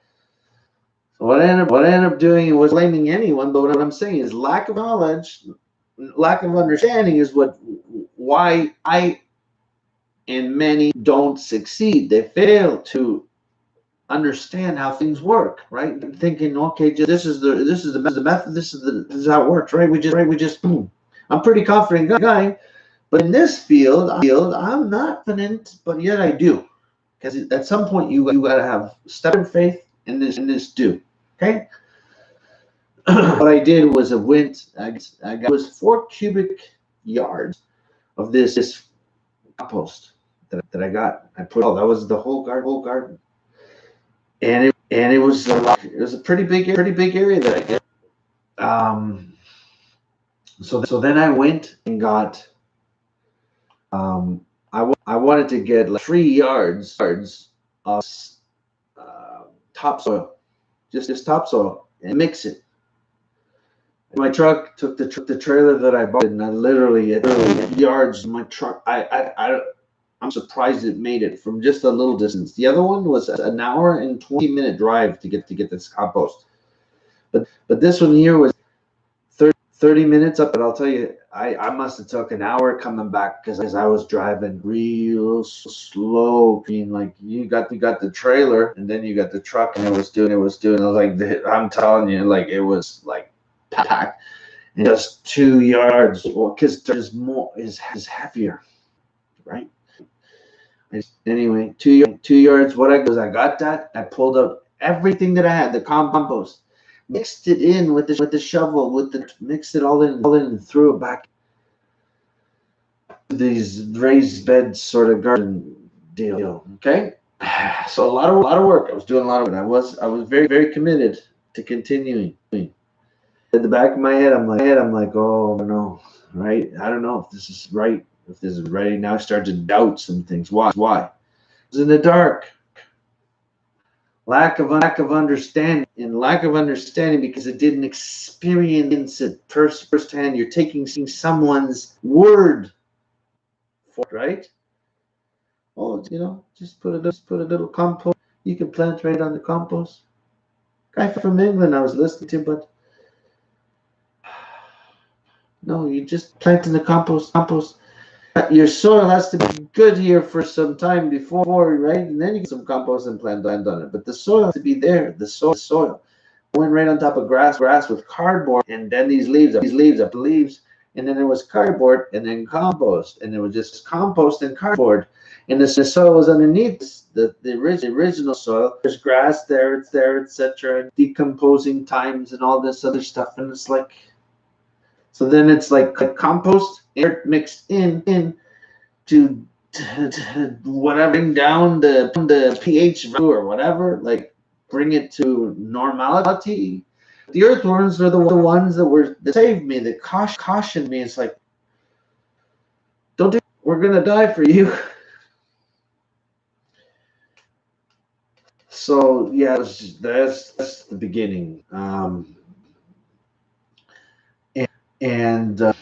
what I ended up doing was blaming anyone, but what I'm saying is lack of knowledge, lack of understanding is why I and many don't succeed. They fail to understand how things work, right? Thinking, okay, this is the method. This is how it works, right? We just boom. I'm a pretty confident guy, but in this field, I'm not confident, but yet I do, because at some point you got to have stubborn faith in this do. Okay. What I did was I got 4 cubic yards of this compost that I got. I put that was the whole garden, and it was a pretty big area that I did. So then I went and got I wanted to get like 3 yards of topsoil, just topsoil, and mix it. My truck took the trailer that I bought, and I literally at yards. My truck, I'm surprised it made it from just a little distance. The other one was an hour and 20-minute drive to get this compost, but this one here was 30 minutes up, but I'll tell you, I must have took an hour coming back because I was driving real slow. I mean, like you got the trailer and then you got the truck and it was doing. I was like, I'm telling you, like it was like packed and just 2 yards. Well, because there's more is heavier, right? Anyway, 2 yards. What I was, I got that. I pulled out everything that I had, the compost, mixed it in with the shovel, mixed it all in, and threw it back to these raised bed sort of garden deal. Okay, so a lot of work. I was doing a lot of it. I was very very committed to continuing. At the back of my head, I'm like, oh no, right? I don't know if this is right. If this is right. Now I start to doubt some things. Why? I was in the dark. Lack of understanding, because it didn't experience it firsthand. You're taking someone's word for it, right? Oh, just put a little compost. You can plant right on the compost. Guy from England I was listening to, but no, you just plant in the compost. Your soil has to be good here for some time before, right? And then you get some compost and plant on it. But the soil has to be there. The soil. I went right on top of grass with cardboard, and then these leaves, and then there was cardboard, and then compost, and it was just compost and cardboard, and the soil was underneath the original soil. There's grass there, it's there, etc. Decomposing times and all this other stuff, and it's like. So then it's like compost, air mixed in to whatever, bring down the pH value or whatever, like bring it to normality. The earthworms are the ones that saved me, that cautioned me. It's like, don't do it. We're gonna die for you. So yeah, that's the beginning. And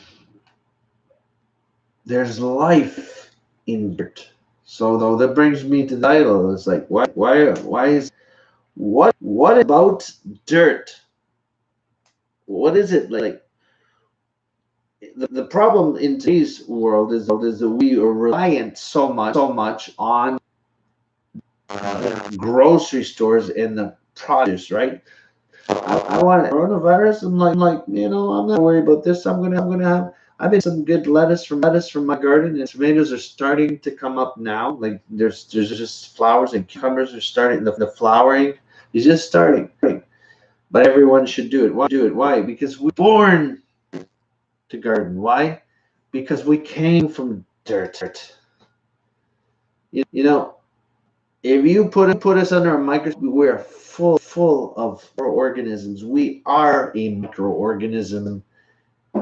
there's life in dirt. So though that brings me to the title. It's like, why is what about dirt? What is it like? The problem in today's world is that we are reliant so much on grocery stores and the produce, right? I want coronavirus. I'm like, I'm not worried about this. I'm gonna have. I've been some good lettuce from my garden, and tomatoes are starting to come up now. Like there's just flowers, and cucumbers are starting. The flowering is just starting. But everyone should do it. Why? Because we're born to garden. Why? Because we came from dirt. If you put us under a microscope, we're full of organisms. We are a microorganism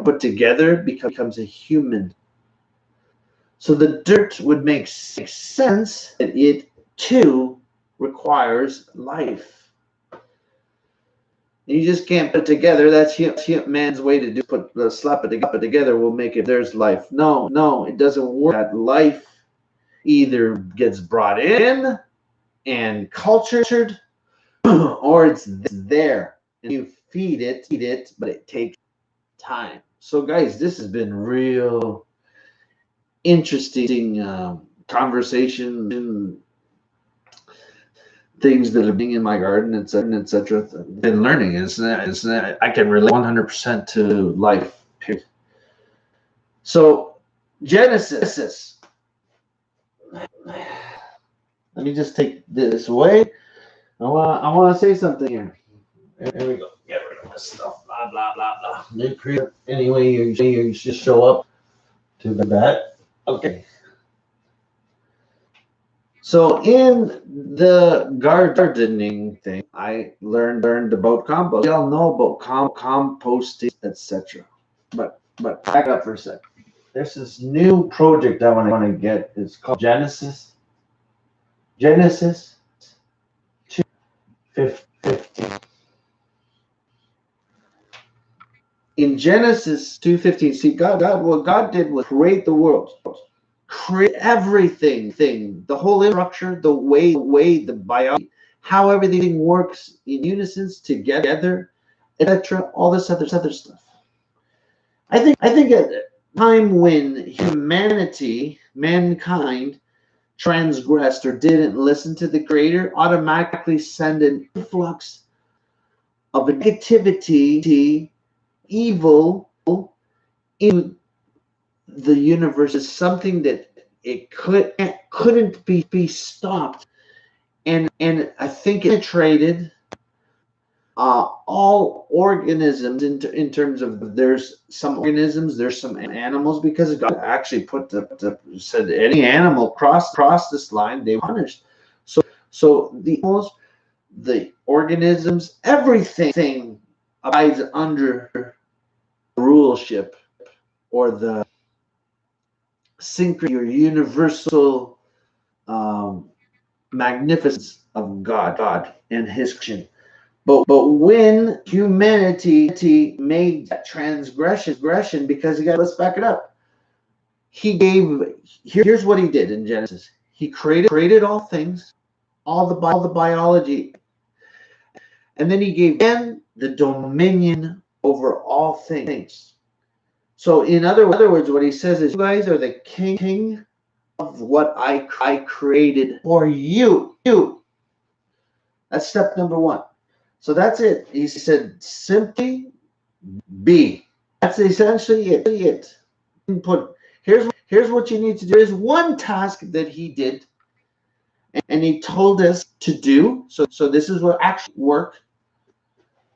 put together becomes a human. So the dirt would make sense that it too requires life. You just can't put it together. That's man's way to slap it together. Will make it. There's life. No, it doesn't work. That life either gets brought in and cultured, or it's there and you feed it, but it takes time. So guys, this has been real interesting conversation, things that are being in my garden, etc. Been learning is I can relate 100% to life. Period. So Genesis. Let me just take this away. I want to say something here. There we go. Get rid of this stuff. Blah blah blah blah. New creature. Anyway, you just show up to that. Okay. So in the gardening thing, I learned about compost. We all know about composting, etc. But back up for a sec. There's this new project I want to get. It's called Genesis 2:15. In Genesis 2:15, see, what God did was create the world, create everything, the whole structure, the way, the biology, how everything works in unison together, etc. All this other stuff. I think at the time when mankind transgressed or didn't listen to the Creator, automatically send an influx of negativity, evil in the universe is something that it couldn't be stopped, and I think it penetrated all organisms in terms of there's some organisms, there's some animals, because God actually said any animal cross this line, they were punished. So the animals, the organisms, everything abides under rulership or the synchrony or universal um, magnificence of God and His creation. But when humanity made that transgression, because let's back it up. Here's what He did in Genesis. He created all things, all the biology, and then He gave man the dominion over all things. So in other words, what He says is, you guys are the king of what I created for you. That's step number one. So that's it. He said, simply be. That's essentially it. Here's what you need to do. There's one task that He did, and He told us to do. So this is what actually worked.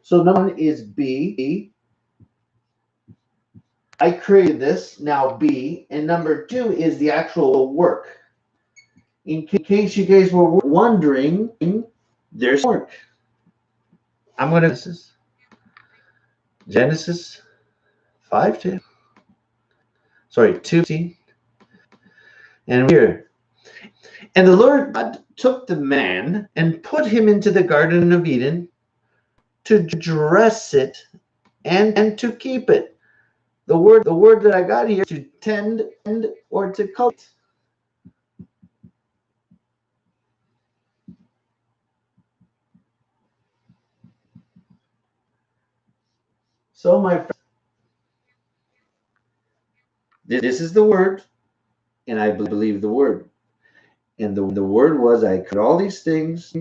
So number one is be. I created this, now be. And number two is the actual work. In case you guys were wondering, there's work. I'm going to Genesis 5:2. Sorry, 2:15. And here. And the Lord God took the man and put him into the Garden of Eden to dress it and to keep it. The word that I got here, to tend or to cultivate. So my friend, this is the word, and I believe the word. And the word was, I created all these things.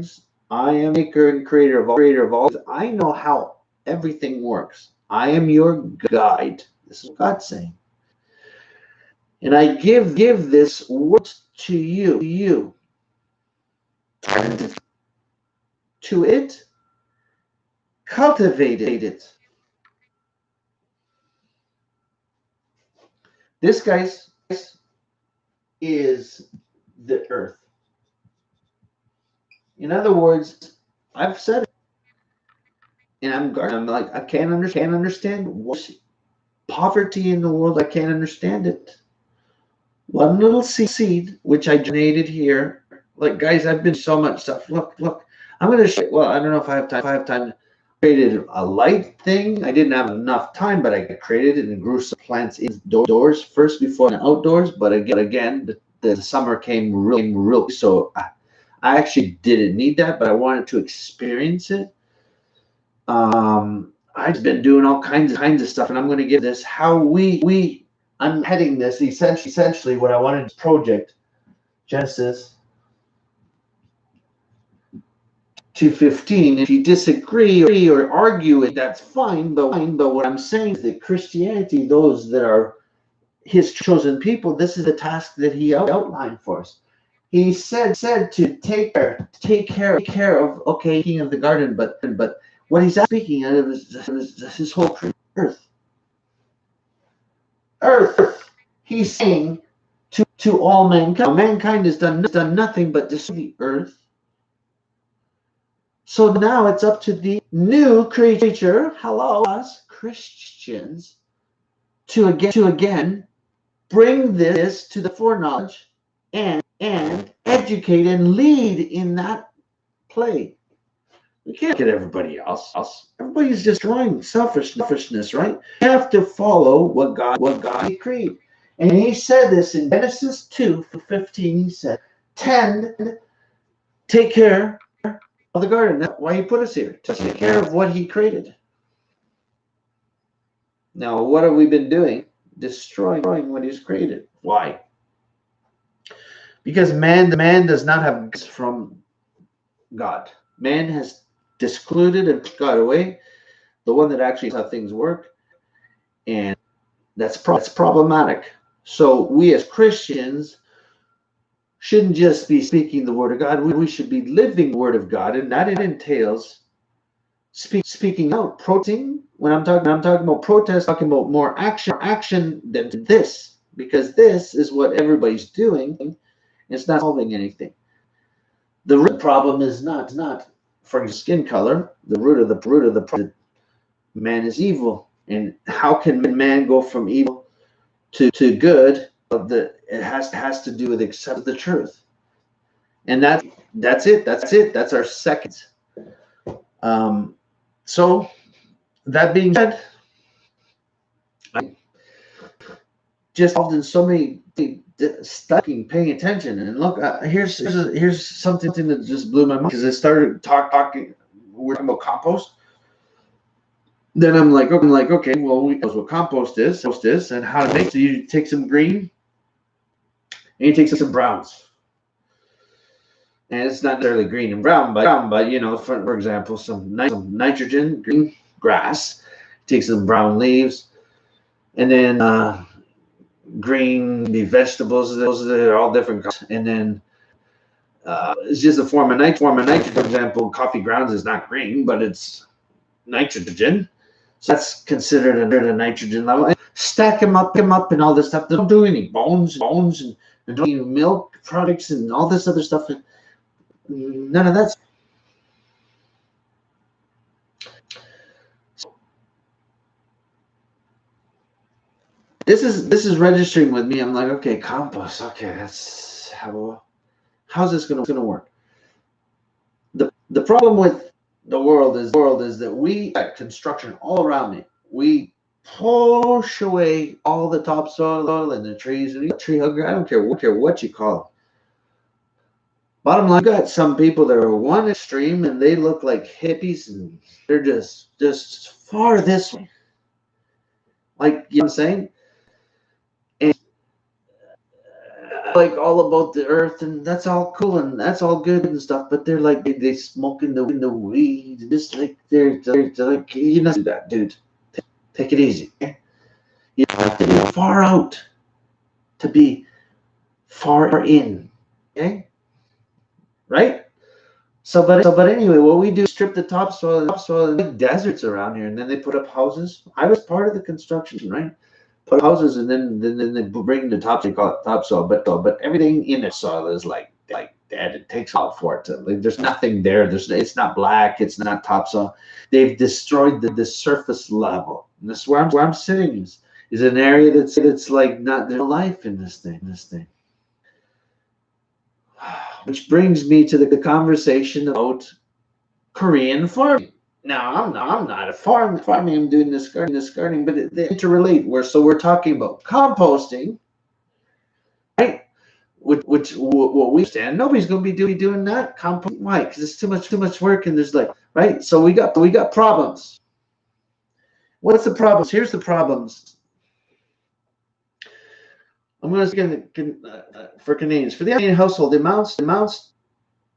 I am maker and creator of all. I know how everything works. I am your guide. This is what God's saying. And I give this word to you. And to it, cultivate it. This, guys, is the earth. In other words, I've said it, and I'm like, I can't understand what poverty in the world. I can't understand it. One little seed, which I donated here. Like, guys, I've been so much stuff. Look. I'm going to show. Well, I don't know if I have time. I created a light thing. I didn't have enough time, but I created it and grew some plants indoors first before outdoors. But again, the summer came real. So I actually didn't need that, but I wanted to experience it. I've been doing all kinds of stuff, and I'm going to give this how I'm heading this essentially what I wanted to project Genesis 2:15. If you disagree or argue it, that's fine. But what I'm saying is that Christianity, those that are His chosen people, this is the task that He outlined for us. He said to take care of, okay, King of the Garden, but what He's speaking of is His whole earth. He's saying to all mankind. Mankind has done nothing but destroy the earth. So now it's up to the new creature, hello, us Christians, to again bring this to the foreknowledge and educate and lead in that play. We can't get everybody else. Everybody's destroying selfishness, right? You have to follow what God decreed. And He said this in Genesis 2:15. He said, take care of the garden. That's why He put us here, to take care of what He created. Now, what have we been doing? Destroying what He's created. Why? Because man does not have gifts from God. Man has discluded and pushed God away, the one that actually knows how things work, and that's problematic. So we as Christians shouldn't just be speaking the word of God. We should be living the word of God, and that entails speaking out, protesting. When I'm talking about protest, I'm talking about more action than this, because this is what everybody's doing. It's not solving anything. The real problem is not, for example, skin color. The root of the problem, man is evil, and how can man go from evil to good? It has to do with accept the truth, and that's it. That's our second. So that being said, I just involved in so many studying, paying attention, and look, here's something that just blew my mind, because I started talking. We're talking about compost. Then I'm like, okay, well, we know what compost is, and how to make it. So you take some green, and you take some browns, and it's not necessarily green and brown, but you know, for example, some nitrogen, green grass, take some brown leaves, and then green vegetables. Those are all different colors, and then it's just a form of nitrogen. For example, coffee grounds is not green, but it's nitrogen. So that's considered a nitrogen level. And stack them up, and all this stuff. They don't do any bones, and don't eat milk products and all this other stuff. And none of that. This is registering with me. I'm like, okay, compost. Okay, that's how's this gonna work? The problem with the world is that we got construction all around me. We push away all the topsoil and the trees and the tree hugger. I don't care what you call them. Bottom line, you got some people that are one extreme and they look like hippies, and they're just far this way. Like, you know what I'm saying? And like all about the earth, and that's all cool and that's all good and stuff, but they're like they smoke in the weed, just like they're like, you know, do that, dude. Take it easy. Okay? You have to be far out to be far in. Okay? Right? But anyway, what we do is strip the topsoil, and deserts around here, and then they put up houses. I was part of the construction, right? Put up houses, and then they bring the top. They call it topsoil, but everything in the soil is like dead. It takes all for it. There's nothing there. It's not black. It's not topsoil. They've destroyed the surface level. And this is where I'm sitting is an area that's like not there's no life in this thing. Which brings me to the conversation about Korean farming. Now, I'm not a farming. I'm doing this gardening, but they interrelate. We're talking about composting, right? Which what we understand, nobody's going to be doing that compost. Why? Because it's too much work, and there's like, right. So we got problems. What's the problems? Here's the problems. I'm going to for Canadians, for the Canadian household, the amounts.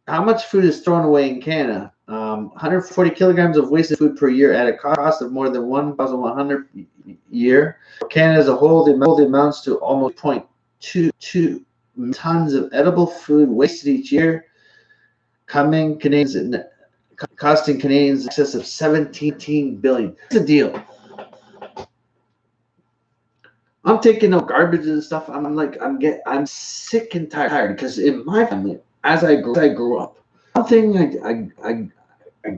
How much food is thrown away in Canada? 140 kilograms of wasted food per year at a cost of more than 1,100 a year. Canada as a whole, the amounts to almost 0.22 tons of edible food wasted each year, costing Canadians in excess of 17 billion. That's a deal. I'm taking out garbage and stuff. I'm sick and tired, because in my family, as I grew up, one thing I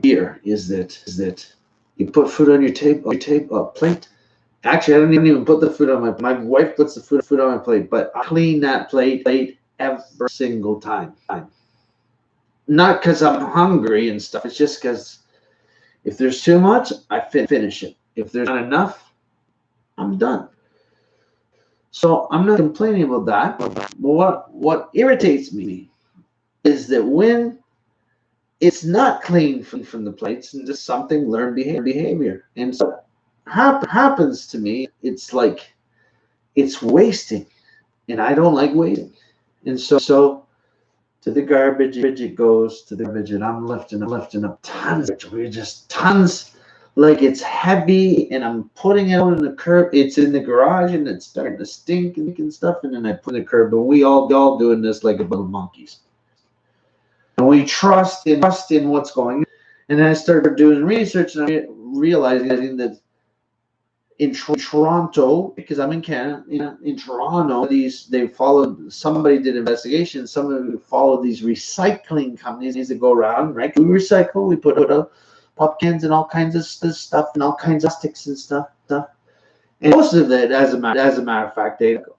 hear is that you put food on your plate. Actually, I don't even put the food on my wife puts the food on my plate, but I clean that plate every single time. Not because I'm hungry and stuff. It's just because if there's too much, I finish it. If there's not enough, I'm done. So I'm not complaining about that. But what irritates me is that when it's not clean from the plates and just something learned behavior. And so happens to me, it's like it's wasting, and I don't like wasting. And so to the garbage it goes to the garbage, and I'm lifting up tons. We're just tons, like it's heavy, and I'm putting it out in the curb. It's in the garage, and it's starting to stink and stuff. And then I put it in the curb, and we all doing this like a bunch of monkeys. And we trust in what's going on. And then I started doing research, and I realizing that in Toronto, because I'm in Canada, in Toronto, somebody did investigation. Somebody followed these recycling companies that go around, right? We recycle, we put out pop cans and all kinds of stuff and all kinds of plastics and stuff. And most of it, as a matter of fact, they go.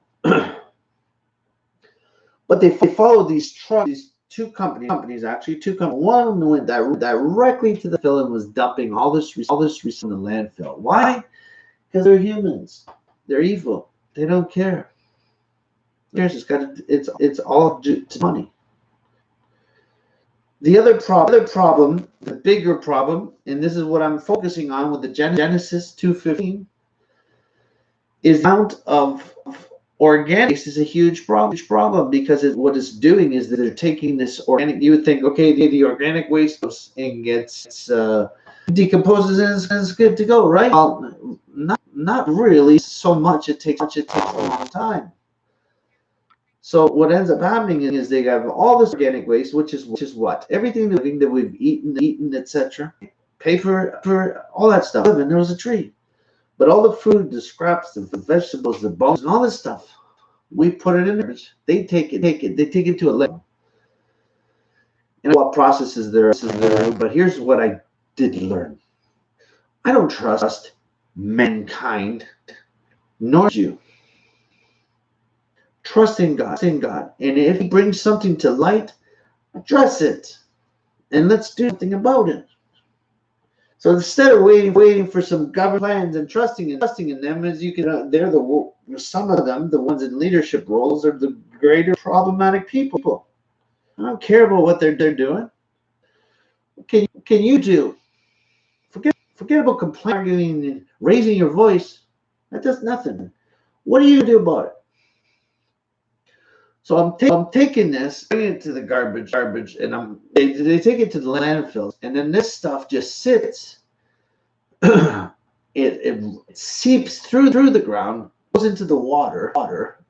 But they followed these trucks, these two companies. One went directly to the landfill and was dumping all this in the landfill. Why? Because they're humans. They're evil. They don't care. It's all due to money. The other problem, the bigger problem, and this is what I'm focusing on with the Genesis 2:15, is the amount of organic waste is a huge problem, because what it's doing is that they're taking this organic. You would think, okay, the organic waste goes and gets decomposes and it's good to go, right? Well, not really so much. It takes a long time. So what ends up happening is they have all this organic waste, which is what? Everything that we've eaten, etc. Pay for all that stuff. And there was a tree. But all the food, the scraps, the vegetables, the bones, and all this stuff, we put it in there. They take it to a lab. And what processes there are. But here's what I did learn. I don't trust mankind, nor you. Trust in God. And if He brings something to light, address it. And let's do something about it. So instead of waiting for some government plans and trusting in them, as you can, some of them, the ones in leadership roles, are the greater problematic people. I don't care about what they're doing. What can you do? Forget about complaining and raising your voice. That does nothing. What are you going to do about it? So I'm taking this, bringing it to the garbage, and they take it to the landfills, and then this stuff just sits. It seeps through the ground, goes into the water.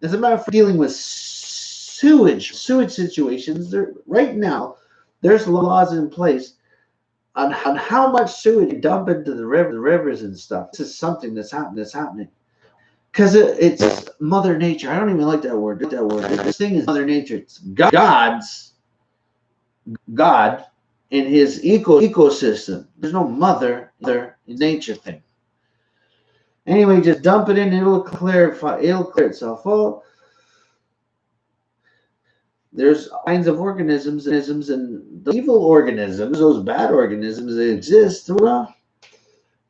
As a matter of fact, dealing with sewage situations, right now, there's laws in place on how much sewage you dump into the rivers and stuff. This is something that's happening. Because it's Mother Nature. I don't even like that word. This thing is Mother Nature. It's God in His ecosystem. There's no mother nature thing. Anyway, just dump it in. It'll clear itself. Well, there's all kinds of organisms, and the evil organisms, those bad organisms that exist. Well,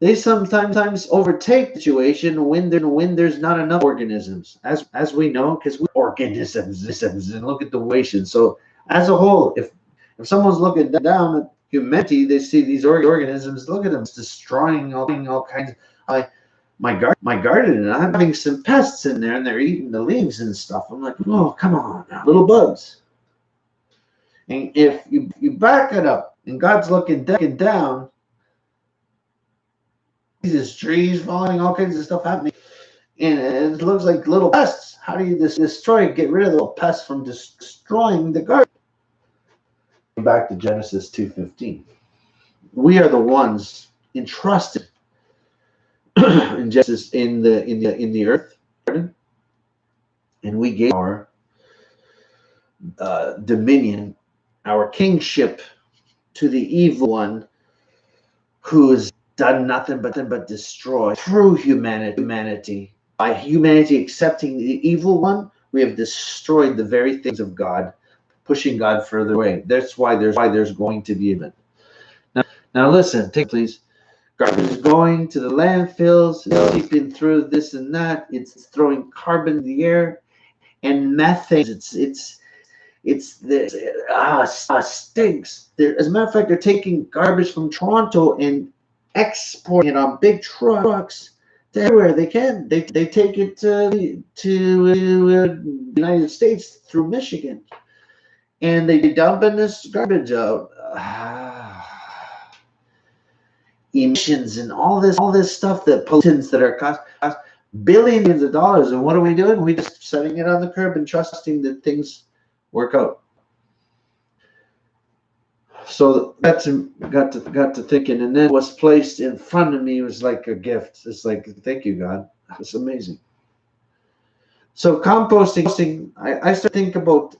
they sometimes overtake the situation when there's not enough organisms, as we know, because we're organisms and look at the situation. So as a whole, if someone's looking down at humanity, they see these organisms. Look at them, it's destroying all kinds. My garden, and I'm having some pests in there, and they're eating the leaves and stuff. I'm like, oh, come on, little bugs. And if you back it up, and God's looking down. These trees falling, all kinds of stuff happening, and it looks like little pests. How do you get rid of the little pests from destroying the garden? Back to Genesis 2:15. We are the ones entrusted in Genesis in the earth, and we gave our dominion, our kingship, to the evil one, who is done nothing but destroy through humanity. By humanity accepting the evil one, we have destroyed the very things of God, pushing God further away. That's why there's going to be event. Now listen, please. Garbage is going to the landfills, seeping through this and that. It's throwing carbon in the air and methane. Stinks. As a matter of fact, they're taking garbage from Toronto and exporting it on big trucks everywhere they can. They take it to United States through Michigan, and they dumping this garbage out. Emissions and all this stuff that pollutants that are cost billions of dollars. And what are we doing? We just setting it on the curb and trusting that things work out. So got to thinking, and then what's placed in front of me was like a gift. It's like, thank you, God. It's amazing. So composting, I started to think about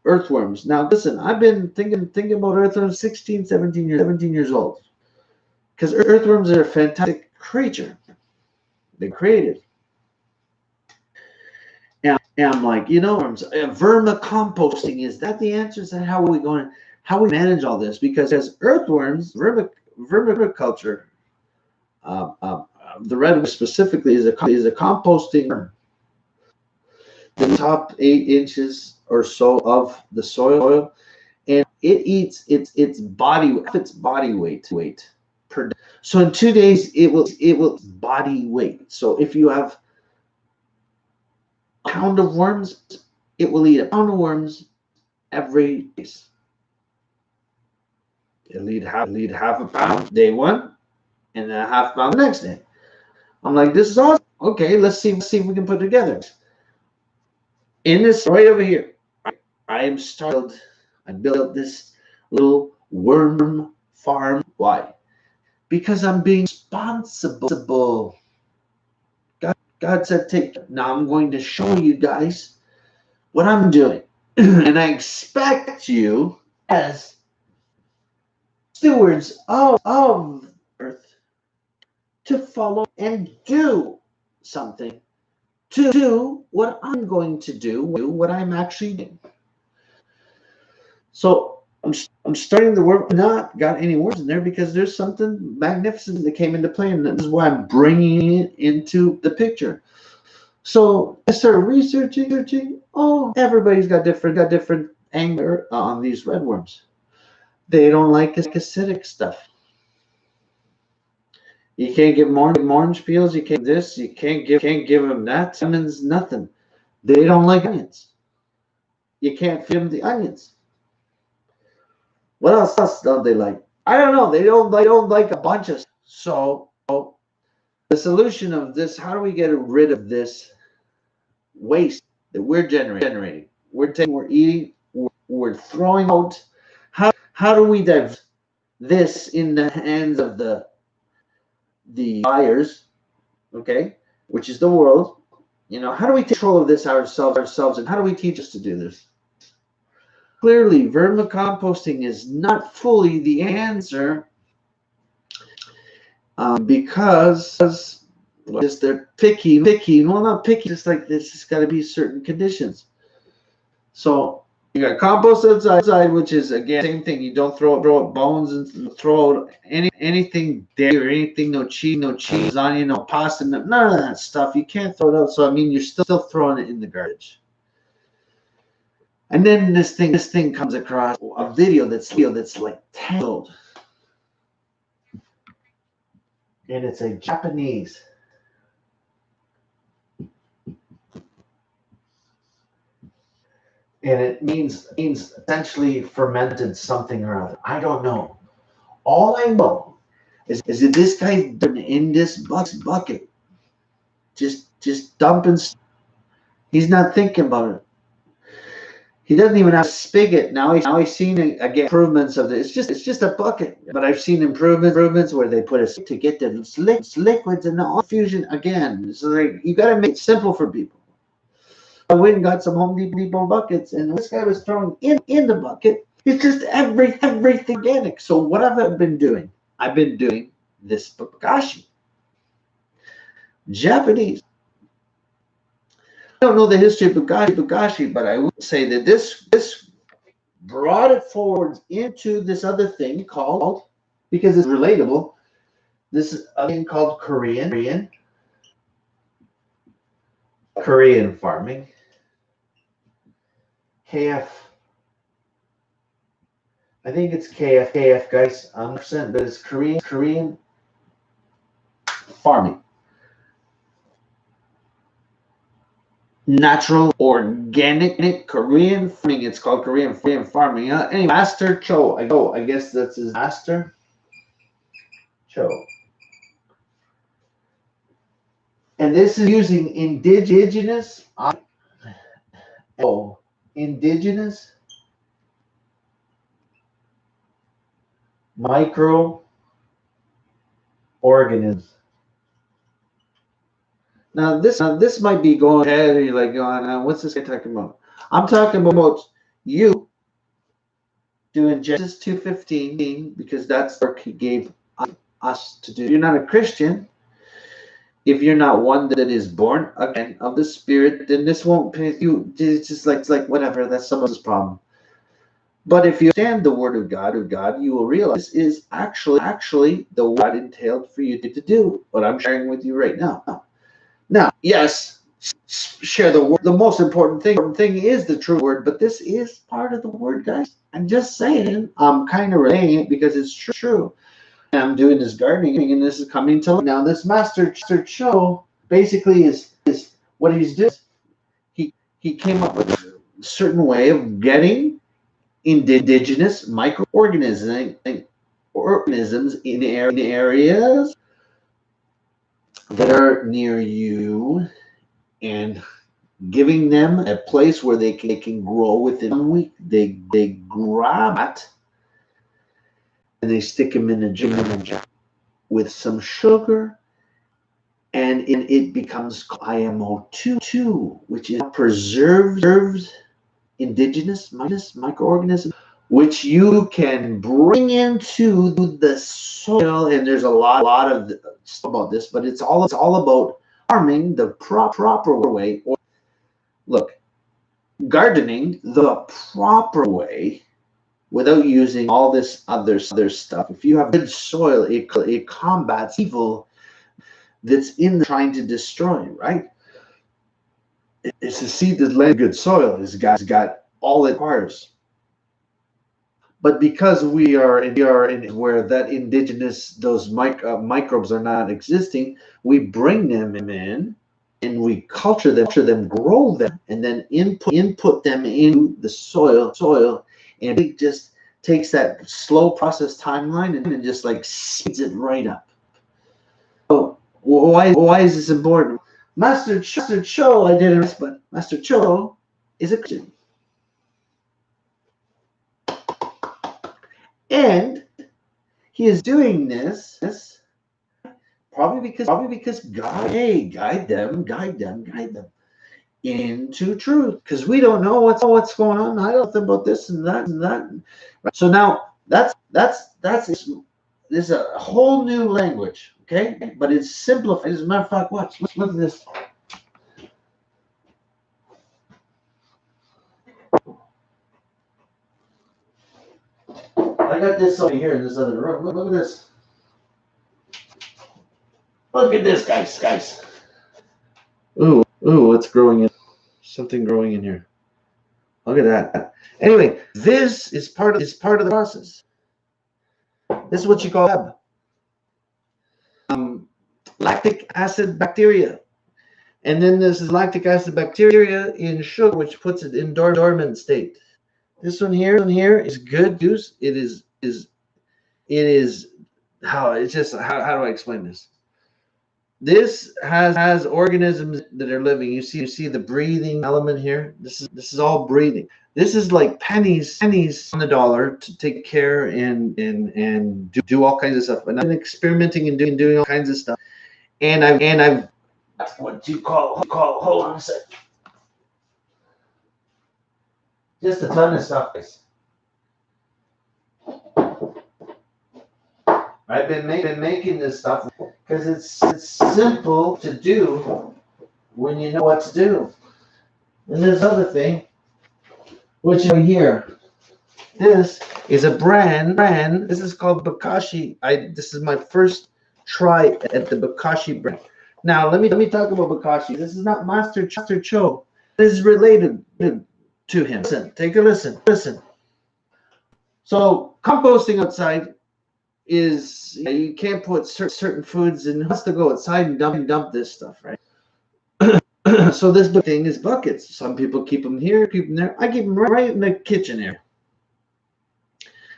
earthworms. Now listen, I've been thinking about earthworms 16, 17 years old. Because earthworms are a fantastic creature. They're creative. And I'm like, vermicomposting, is that the answer? Is that how we manage all this? Because earthworms, vermiculture, the red specifically is a composting worm. The top 8 inches or so of the soil, and it eats its body weight per day. So in 2 days it will body weight. So if you have a pound of worms, it will eat a pound of worms every day. It'll eat half a pound day one, and then a half pound the next day. I'm like, this is awesome. Okay, let's see if we can put it together. In this right over here, I built this little worm farm. Why? Because I'm being responsible. God said, now I'm going to show you guys what I'm doing. And I expect you as stewards of earth to follow and do something, to do what I'm going to do, what I'm actually doing. So I'm starting the work. Not got any words in there because there's something magnificent that came into play, and this is why I'm bringing it into the picture. So I started researching. Oh, everybody's got different anger on these redworms. They don't like acidic stuff. You can't give them orange peels. You can't this. You can't give them that. Lemons, nothing. They don't like onions. You can't feed them the onions. What else don't they like? I don't know. They don't like a bunch of. So the solution of this, how do we get rid of this waste that we're generating? We're eating, we're throwing out. How do we divert this in the hands of the buyers, okay, which is the world? How do we take control of this ourselves, and how do we teach us to do this? Clearly, vermicomposting is not fully the answer, because just they're picky. Well, not picky, just like this. It's got to be certain conditions. So you got compost outside, which is again same thing. You don't throw out bones and throw out anything dairy or anything. No cheese, lasagna, no pasta, none of that stuff. You can't throw it out. So I mean, you're still throwing it in the garbage. And then this thing comes across a video that's like 10 years old, and it's a Japanese. And it means essentially fermented something or other. I don't know. All I know is that this guy's in this bucket, just dumping. He's not thinking about it. He doesn't even have a spigot. Now he's seen again improvements of this. It's just a bucket. But I've seen improvements where they put to get the liquids and the fusion again. So you got to make it simple for people. I went and got some Home Depot buckets, and this guy was throwing in the bucket. It's just everything organic. So what have I been doing? I've been doing this bokashi. Japanese. I don't know the history of bokashi, but I would say that this brought it forward into this other thing called, because it's relatable, this is a thing called Korean farming. KF. I think it's KF, guys. I'm not percent, but it's Korean farming. natural, organic Korean farming. It's called Korean farming. Anyway, Master Cho. I guess that's his Master Cho. And this is using indigenous microorganisms. Now this might be going ahead, and you're like, going, what's this guy talking about? I'm talking about you doing Genesis 2:15 because that's the work he gave us to do. If you're not a Christian, if you're not one that is born again of the Spirit, then this won't pay you. It's just like whatever. That's someone's problem. But if you understand the Word of God, you will realize this is actually the what God entailed for you to do. What I'm sharing with you right now. Now, yes, share the word. The most important thing is the true word, but this is part of the word, guys. I'm just saying. I'm kind of relaying it because it's true. And I'm doing this gardening, and this is coming to life. Now, this Master Cho basically is what he's doing. He came up with a certain way of getting indigenous microorganisms in areas that are near you and giving them a place where they can grow within 1 week. They grab it and they stick them in a jar with some sugar, and it becomes IMO2, which is preserved indigenous microorganisms, which you can bring into the soil. And there's a lot of stuff about this, but it's all about farming the proper way. Or look, gardening the proper way without using all this other stuff. If you have good soil, it combats evil that's in trying to destroy, right? It's a seed that lands good soil. It's got all it requires. But because we are in where that indigenous, those microbes are not existing, we bring them in and we culture them, grow them, and then input them into the soil, and it just takes that slow process timeline and just like speeds it right up. So why is this important? Master Cho, I didn't, but Master Cho is a Christian. And he is doing this probably because God, hey, guide them into truth. Because we don't know what's going on. I don't know about this and that and that. So now that's this is a whole new language, okay? But it's simplified. As a matter of fact, watch. Look at this. I got this over here in this other room. Look at this. Look at this, guys. Ooh, what's growing in? Something growing in here. Look at that. Anyway, this is part of the process. This is what you call lactic acid bacteria. And then this is lactic acid bacteria in sugar, which puts it in dormant state. This one here is good juice. It is how it's just how do I explain this? This has organisms that are living. You see the breathing element here. This is all breathing. This is like pennies on the dollar to take care and do all kinds of stuff. And I've been experimenting and doing all kinds of stuff. And I've what you call hold on a sec. Just a ton of stuff. I've been making this stuff because it's simple to do when you know what to do. And this other thing, which is here, this is a brand. This is called Bokashi. This is my first try at the Bokashi brand. Now let me talk about Bokashi. This is not Master Cho. This is related to him. Listen, take a listen. So composting outside is you can't put certain foods in. Who has to go outside and dump this stuff, right? So this thing is buckets. Some people keep them here, keep them there. I keep them right in the kitchen area.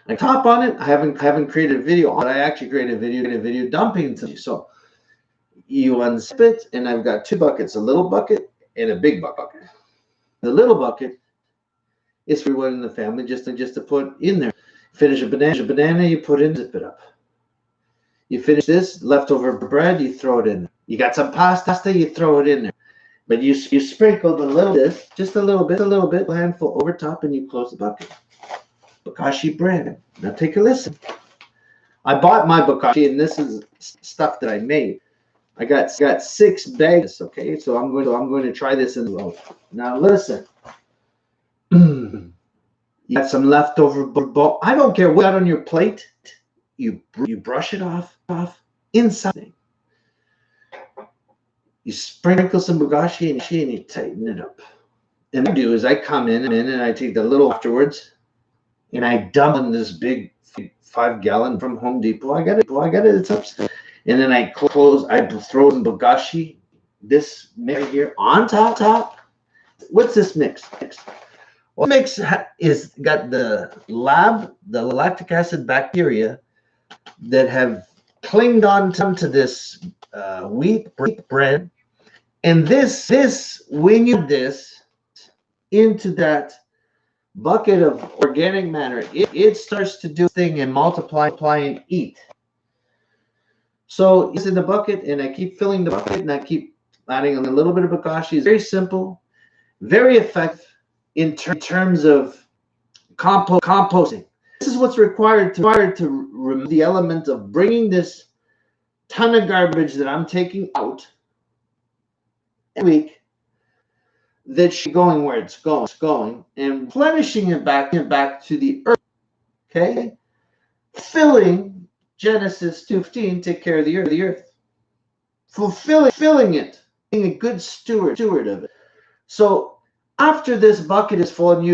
I top on it. I haven't created a video, but I actually created a video dumping to you. So you unzip it, and I've got two buckets, a little bucket and a big bucket. The little bucket is for everyone in the family just to put in there. Finish a banana, you put in, zip it up. You finish this, leftover bread, you throw it in. You got some pasta, you throw it in there. But you sprinkled a little bit, just a little bit, a handful over top, and you close the bucket. Bokashi bread. Now take a listen. I bought my bokashi, and this is stuff that I made. I got 6 bags. Okay, so I'm going to try this in the road. Now listen. You got some leftover bone. I don't care what you got on your plate. You brush it off inside. You sprinkle some bokashi and you tighten it up. And what I do is I come in and I take the little afterwards, and I dump in this big 5-gallon from Home Depot. I got it. It's upstairs. And then I throw some bokashi, this mix right here on top. What's this mix? Well, mix is got the lactic acid bacteria that have clinged on to this wheat bread. And this, when you add this into that bucket of organic matter, it starts to do a thing and multiply and eat. So it's in the bucket, and I keep filling the bucket, and I keep adding a little bit of bokashi. It's very simple, very effective in terms of composting. This is what's required to remove the element of bringing this ton of garbage that I'm taking out every week, that's going where it's going, and replenishing it back to the earth. Okay, filling Genesis 2:15, take care of the earth, fulfilling it, being a good steward of it. So after this bucket is full, and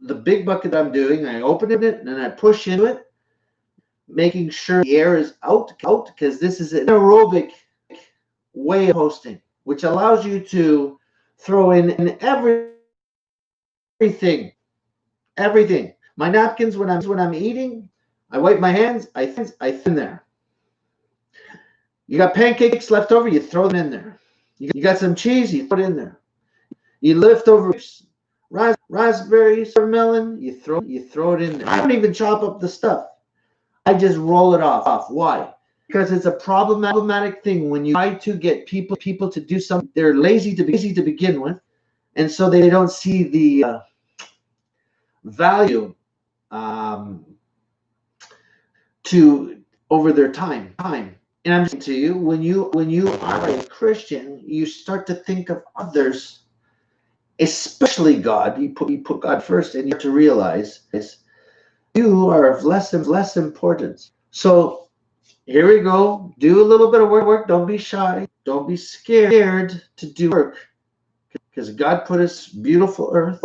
the big bucket I'm doing, I open it and I push into it, making sure the air is out, because this is an aerobic way of hosting, which allows you to throw in everything. My napkins when I'm eating, I wipe my hands, I thin there. You got pancakes left over, you throw them in there. You got some cheese, you put it in there. You lift over raspberries or melon, you throw it in there. I don't even chop up the stuff. I just roll it off. Why? Because it's a problematic thing when you try to get people to do something. They're lazy to begin with, and so they don't see the value to over their time. And I'm saying to you, when you are a Christian, you start to think of others, especially God. You put God first, and you have to realize you are of less importance. So here we go. Do a little bit of work. Don't be shy. Don't be scared to do work, because God put us beautiful earth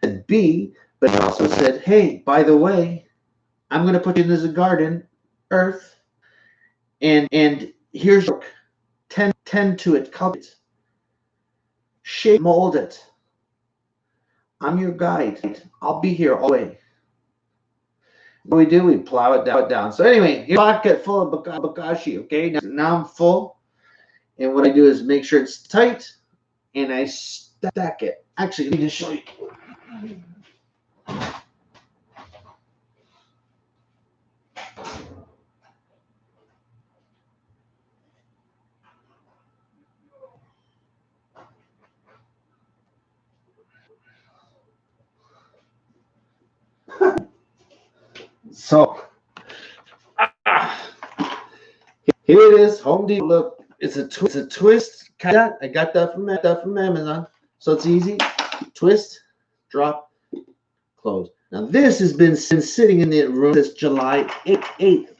and but He also said, hey, by the way, I'm going to put you in this garden, earth, and here's work. Tend to it, cultivate it, shape, mold it. I'm your guide. I'll be here all the way. What do? We plow it down. So anyway, here's a bucket full of bokashi. Okay, now I'm full, and what I do is make sure it's tight, and I stack it. Actually, let me just show you. So here it is, Home Depot. Look, it's a twist. I got that from Amazon. So it's easy. Twist, drop, close. Now this has been sitting in the room since July 8th,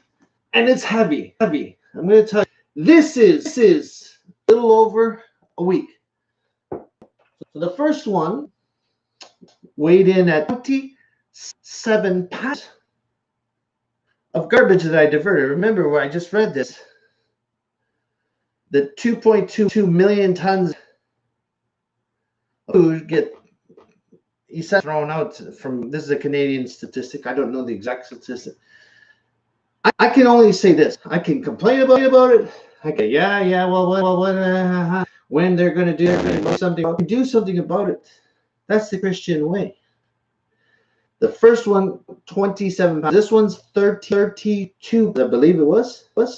and it's heavy. I'm going to tell you, this is a little over a week. So the first one weighed in at 27 pounds of garbage that I diverted. Remember where I just read this, the 2.2 million tons food get essentially thrown out from, this is a Canadian statistic. I don't know the exact statistic. I can only say this. I can complain about it. I can, yeah, well, what, when they're going to do something about it. That's the Christian way. The first one, 27 pounds. This one's 32, I believe it was. And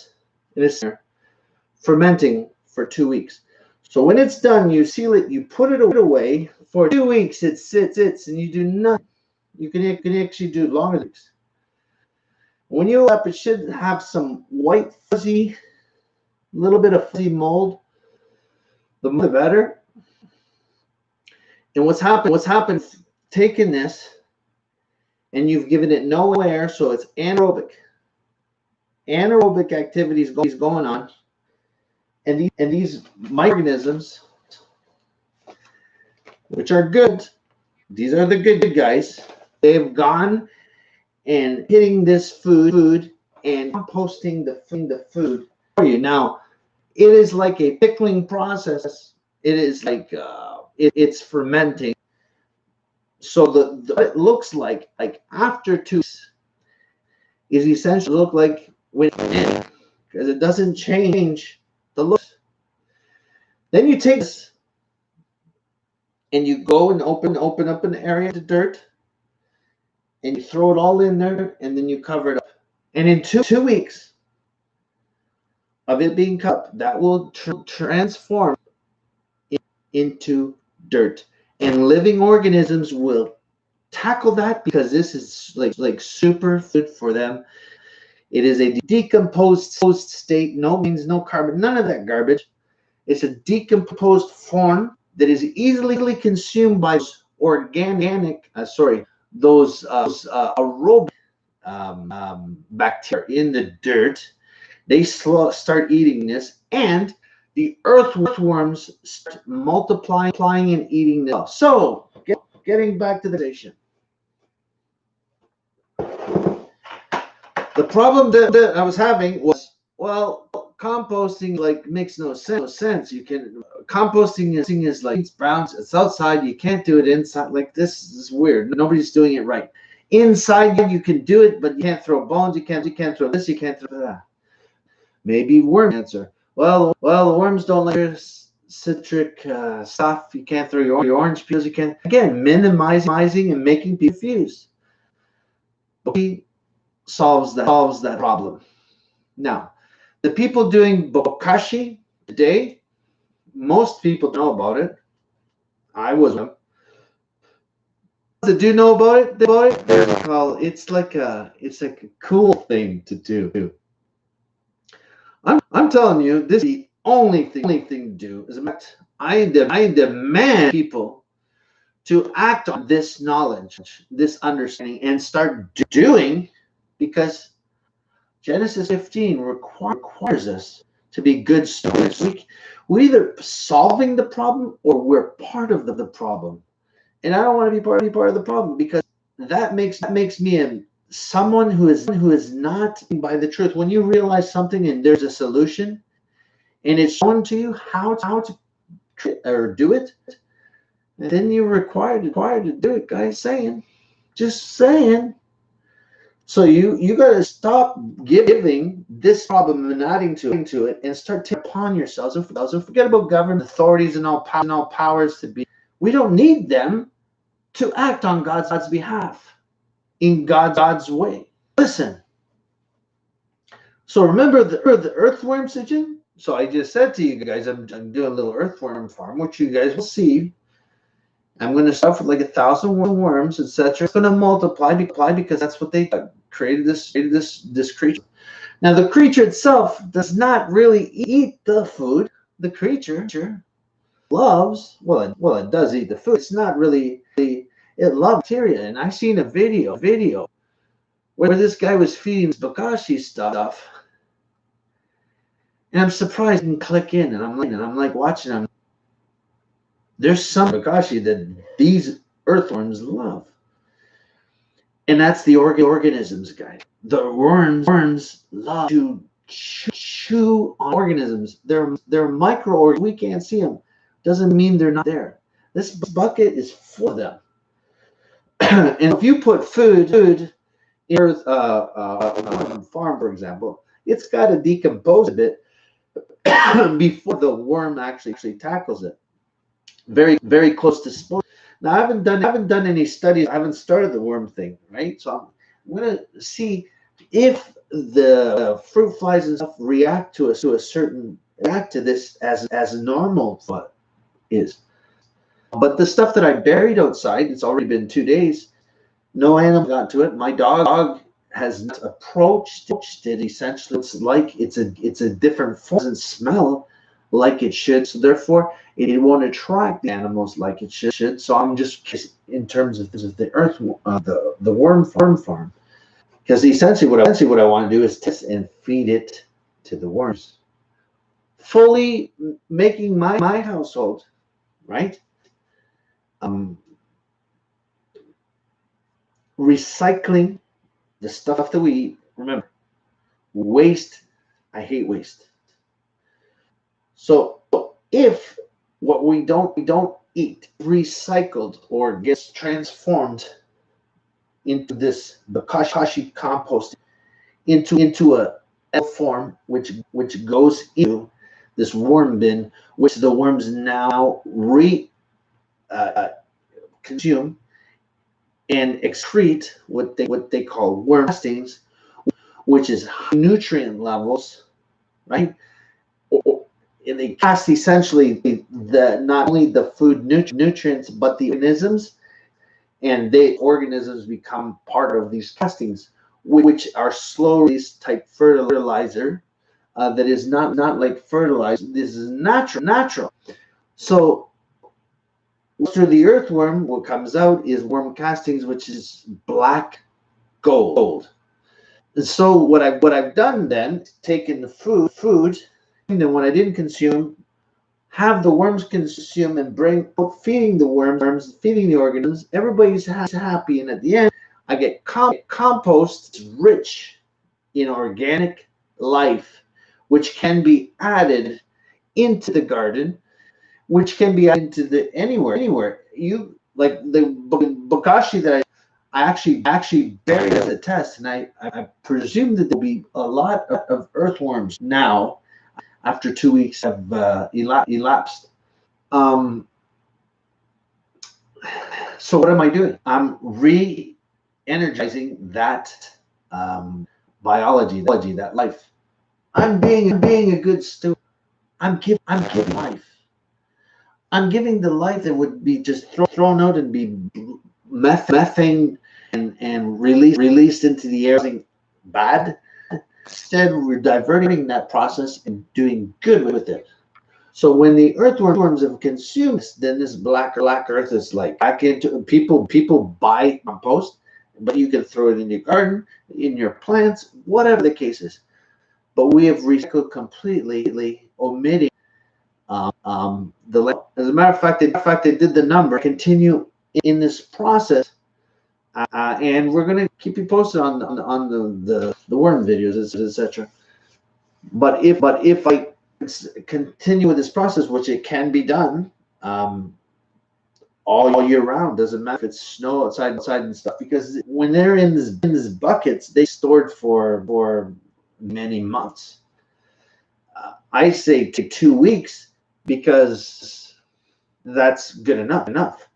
it's fermenting for 2 weeks. So when it's done, you seal it, you put it away. For 2 weeks, it sits, and you do nothing. You can actually do longer than this. When you open up, it should have some white, fuzzy, little bit of fuzzy mold. The more the better. And what's happened, taking this, and you've given it no air, so it's anaerobic. Anaerobic activities going on. And these microorganisms, which are good, these are the good guys, they've gone and hitting this food and composting the food for you. Now, it is like a pickling process. It is like it's fermenting. So what it looks like after 2 weeks is essentially look like when in, because it doesn't change the looks. Then you take this and you go and open up an area of dirt, and you throw it all in there, and then you cover it up. And in 2 weeks of it being cut, that will transform into dirt. And living organisms will tackle that, because this is like super food for them. It is a decomposed state, no means no carbon, none of that garbage. It's a decomposed form that is easily consumed by those aerobic bacteria in the dirt. They start eating this, and the earthworms start multiplying and eating this. So, getting back to the station. The problem that I was having was, well, composting makes no sense. You can composting is like it's browns. It's outside. You can't do it inside. Like, this is weird. Nobody's doing it right. Inside you can do it, but you can't throw bones. You can't throw this. You can't throw that. Maybe worm answer. Well, the worms don't like your citric stuff. You can't throw your orange peels. You can, again, minimizing and making people confused. But he solves that problem. Now, the people doing bokashi today, most people know about it. I was one. That do know about it, it's like a cool thing to do. I'm telling you, this is the only thing to do. As a matter, I demand people to act on this knowledge, this understanding, and start doing, because Genesis 15 requires us to be good stewards. We're either solving the problem or we're part of the problem. And I don't want to be part of the problem, because that makes me someone who is not by the truth. When you realize something and there's a solution, and it's shown to you how to do it, and then you're required to do it, guys. Just saying. So you got to stop giving this problem and adding to it, and start taking it upon yourselves. And forget about government authorities and all powers to be. We don't need them to act on God's behalf in God's way. Listen. So remember the earthworm situation. So I just said to you guys, I'm doing a little earthworm farm, which you guys will see. I'm going to start with like 1,000 worms, etc. It's going to multiply because that's what they created this creature. Now the creature itself does not really eat the food. The creature loves, well, it does eat the food. It's not really it loves bacteria. And I seen a video where this guy was feeding bokashi stuff, and I'm surprised I didn't click in, and I'm like watching them. There's some bokashi that these earthworms love. And that's the organisms, guys. The worms love to chew on organisms. They're microorganisms. We can't see them. Doesn't mean they're not there. This bucket is full of them. And if you put food in a farm, for example, it's got to decompose a bit before the worm actually tackles it. Very, very close to spoil. Now, I haven't done any studies. I haven't started the worm thing, right? So I'm going to see if the fruit flies and stuff react to this as normal is. But the stuff that I buried outside, it's already been 2 days. No animal got to it. My dog has not approached it. Essentially, it's like it's a different form. It doesn't smell like it should, so therefore it won't attract the animals like it should. So I'm just in terms of the the worm farm, because essentially what I want to do is test and feed it to the worms, fully making my household right. Recycling the stuff that we eat. Remember, waste. I hate waste. So if what we don't eat recycled or gets transformed into this bokashi compost, into a form which goes into this worm bin, which the worms now consume and excrete what they call worm castings, which is high nutrient levels, right? And they cast essentially not only the food nutrients but the organisms, and the organisms become part of these castings, which are slow release type fertilizer that is not like fertilizer. This is natural. So through the earthworm, what comes out is worm castings, which is black gold. And so what I've done then, taken the food, and then what I didn't consume, have the worms consume and bring feeding the worms, feeding the organisms. Everybody's happy, and at the end, I get compost rich in organic life, which can be added into the garden, which can be added into anywhere. You like the bokashi that I actually buried as a test, and I presume that there'll be a lot of earthworms now after 2 weeks have elapsed. So what am I doing? I'm re-energizing that biology, that life. I'm being a good steward. I'm giving life. I'm giving the life that would be just thrown out and be methane and released into the air bad. Instead, we're diverting that process and doing good with it. So when the earthworms have consumed this, then this black earth is like back into people buy compost, but you can throw it in your garden, in your plants, whatever the case is. But we have recycled completely, omitting the. As a matter of fact, they did the number. Continue in this process, and we're going to keep you posted on the worm videos, etc. But if I continue with this process, which it can be done all year round, doesn't matter if it's snow outside and stuff, because when they're in these buckets, they stored for many months. I say to 2 weeks because that's good enough.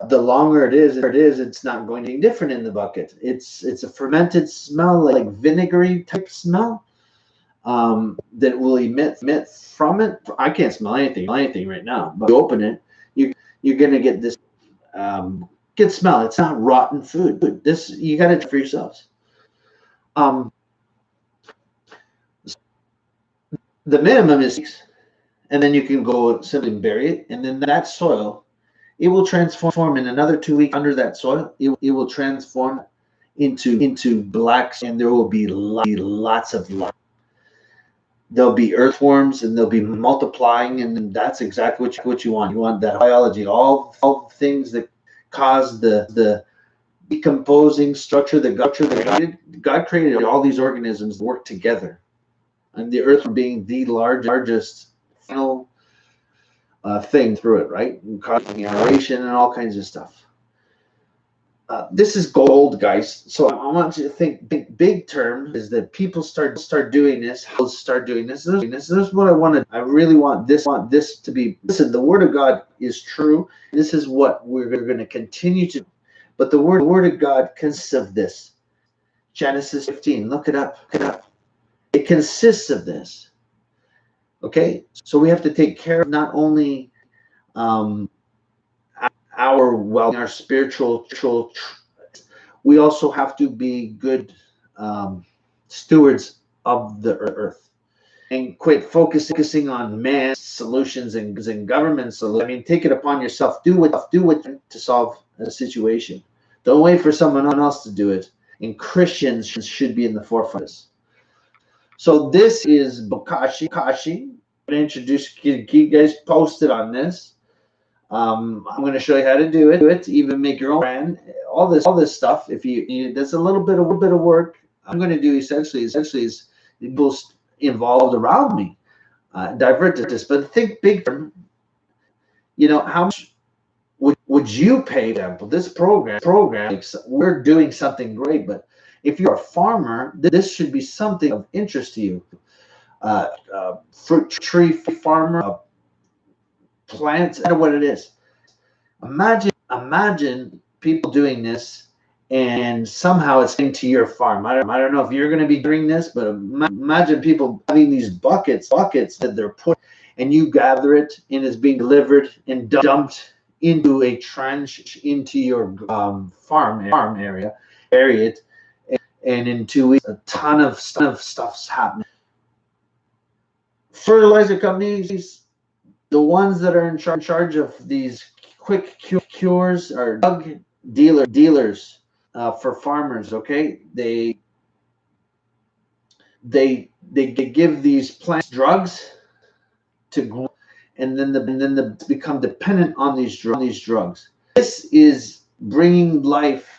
The longer it is, it's not going to be different in the bucket. It's a fermented smell, like vinegary type smell, that will emit from it. I can't smell anything right now, but you open it, you're gonna get this good smell. It's not rotten food. This you got to do for yourselves. The minimum is 6, and then you can go simply bury it, and then that soil, it will transform in another 2 weeks under that soil. It will transform into blacks, and there will be lots of life. There'll be earthworms, and they'll be multiplying, and that's exactly what you want. You want that biology, all things that cause the decomposing structure that God created all these organisms to work together, and the earth being the largest final thing through it, right? And causing aeration and all kinds of stuff. This is gold, guys. So I want you to think big term is that people start doing this. Start doing this. This is what I wanted. I really want this to be. Listen, the Word of God is true. This is what we're going to continue to. But the Word of God consists of this. Genesis 15. Look it up. It consists of this. Okay, so we have to take care of not only our our spiritual. We also have to be good stewards of the earth and quit focusing on man's solutions and government solutions. I mean, take it upon yourself. Do what to solve a situation. Don't wait for someone else to do it. And Christians should be in the forefront. So this is Bokashi. I'm going to introduce, keep you guys posted on this. I'm going to show you how to do it. Even make your own brand. All this stuff. If you there's a little bit of work. I'm going to do essentially is people involved around me, divert this. But think big term. You know, how much would you pay? For example, this program, we're doing something great. But if you're a farmer, this should be something of interest to you. Fruit tree farmer. Plants, no matter what it is. Imagine people doing this, and somehow it's into your farm. I don't know if you're going to be doing this, but imagine people having these buckets that they're put, and you gather it, and it's being delivered and dumped into a trench into your farm area, bury it, and in 2 weeks, a ton of stuff's happening. Fertilizer companies. The ones that are in charge of these quick cures are drug dealers for farmers. Okay, they give these plants drugs to grow, and then they become dependent on these drugs. This is bringing life,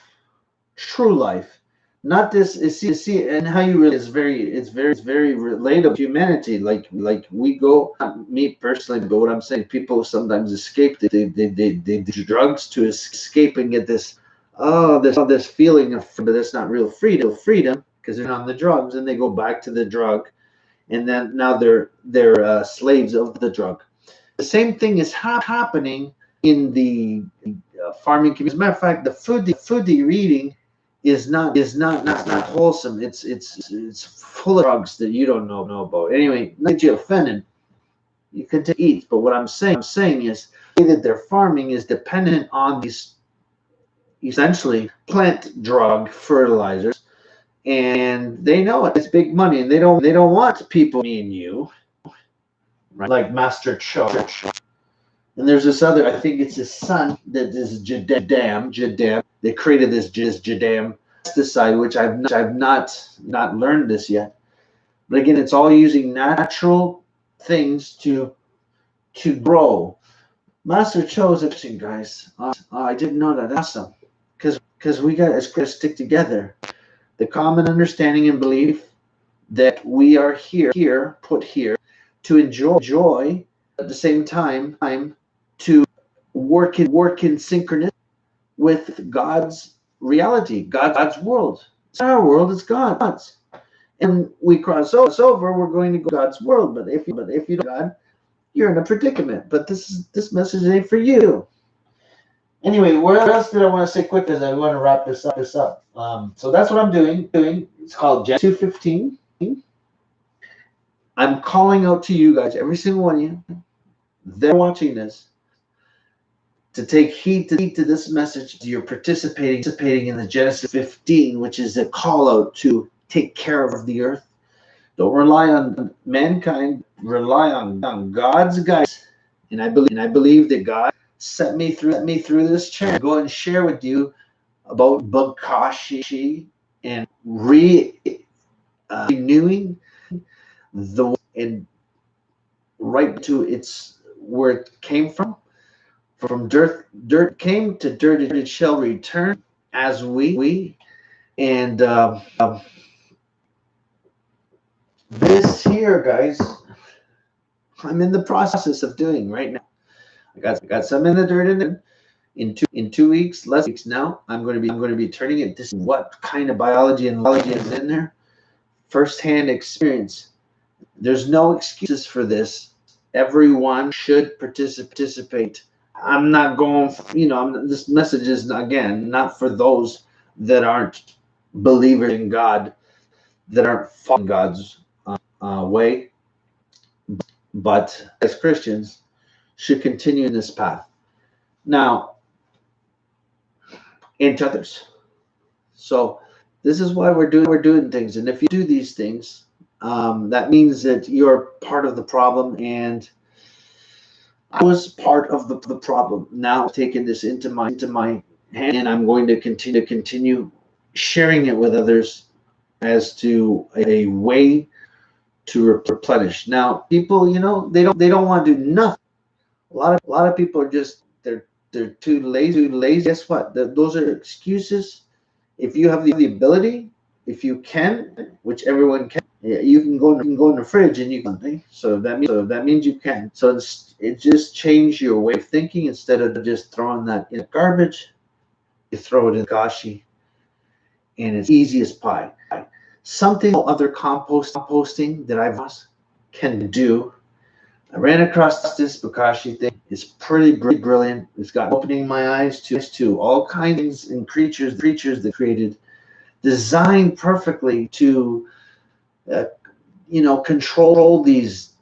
true life. Not this is see and how you really it's very relatable to humanity. Like we go, not me personally, but what I'm saying, people sometimes escape. They do drugs to escape and get this feeling of, but that's not real freedom because they're on the drugs, and they go back to the drug, and then now they're slaves of the drug. The same thing is happening in the farming community. As a matter of fact, the food that you're eating is not wholesome. It's full of drugs that you don't know about. Anyway, not that you're offended. You can eat, but what I'm saying is that their farming is dependent on these essentially plant drug fertilizers, and they know it's big money, and they don't want people, me and you, right? Like Master Cho. And there's this other, I think it's his son, that is Jadam. They created this Jadam pesticide, which I've not learned this yet. But again, it's all using natural things to grow. Master Cho is interesting, guys. I didn't know that. That's awesome. Because we got to stick together. The common understanding and belief that we are put here to enjoy at the same time to work in synchronicity with God's reality, God's world. It's not our world, it's God's. And we cross over, we're going to God's world. But if you don't God, you're in a predicament. But this message ain't for you. Anyway, what else did I want to say quick as I want to wrap this up? So that's what I'm doing. It's called Gen 215. I'm calling out to you guys, every single one of you, they're watching this, to take heed to this message. You're participating in the Genesis 15, which is a call out to take care of the earth. Don't rely on mankind. Rely on God's guidance. And I believe that God set me through this chair. Go and share with you about Bokashi and renewing the and right to its where it came from. From dirt came, to dirt it shall return, as we and this here, guys, I'm in the process of doing right now. I got some in the dirt in 2 weeks, less weeks now. I'm going to be turning it. This is what kind of biology is in there. First-hand experience. There's no excuses for this. Everyone should participate. I'm not going, this message is, again, not for those that aren't believers in God, that aren't following God's way, but as Christians should continue in this path. Now, into others. So this is why we're doing things. And if you do these things, that means that you're part of the problem, and I was part of the problem. Now I've taken this into my hand, and I'm going to continue sharing it with others as to a way to replenish. Now, people, they don't want to do nothing. A lot of people are just they're too lazy. Guess what? Those are excuses. If you have the ability, if you can, which everyone can, you can go in the fridge and you can. So that means you can. So it just change your way of thinking. Instead of just throwing that in the garbage, you throw it in bokashi, and it's easy as pie. Something other composting that I've can do. I ran across this bokashi thing. It's pretty brilliant. It's got opening my eyes to all kinds of creatures that created, designed perfectly to control these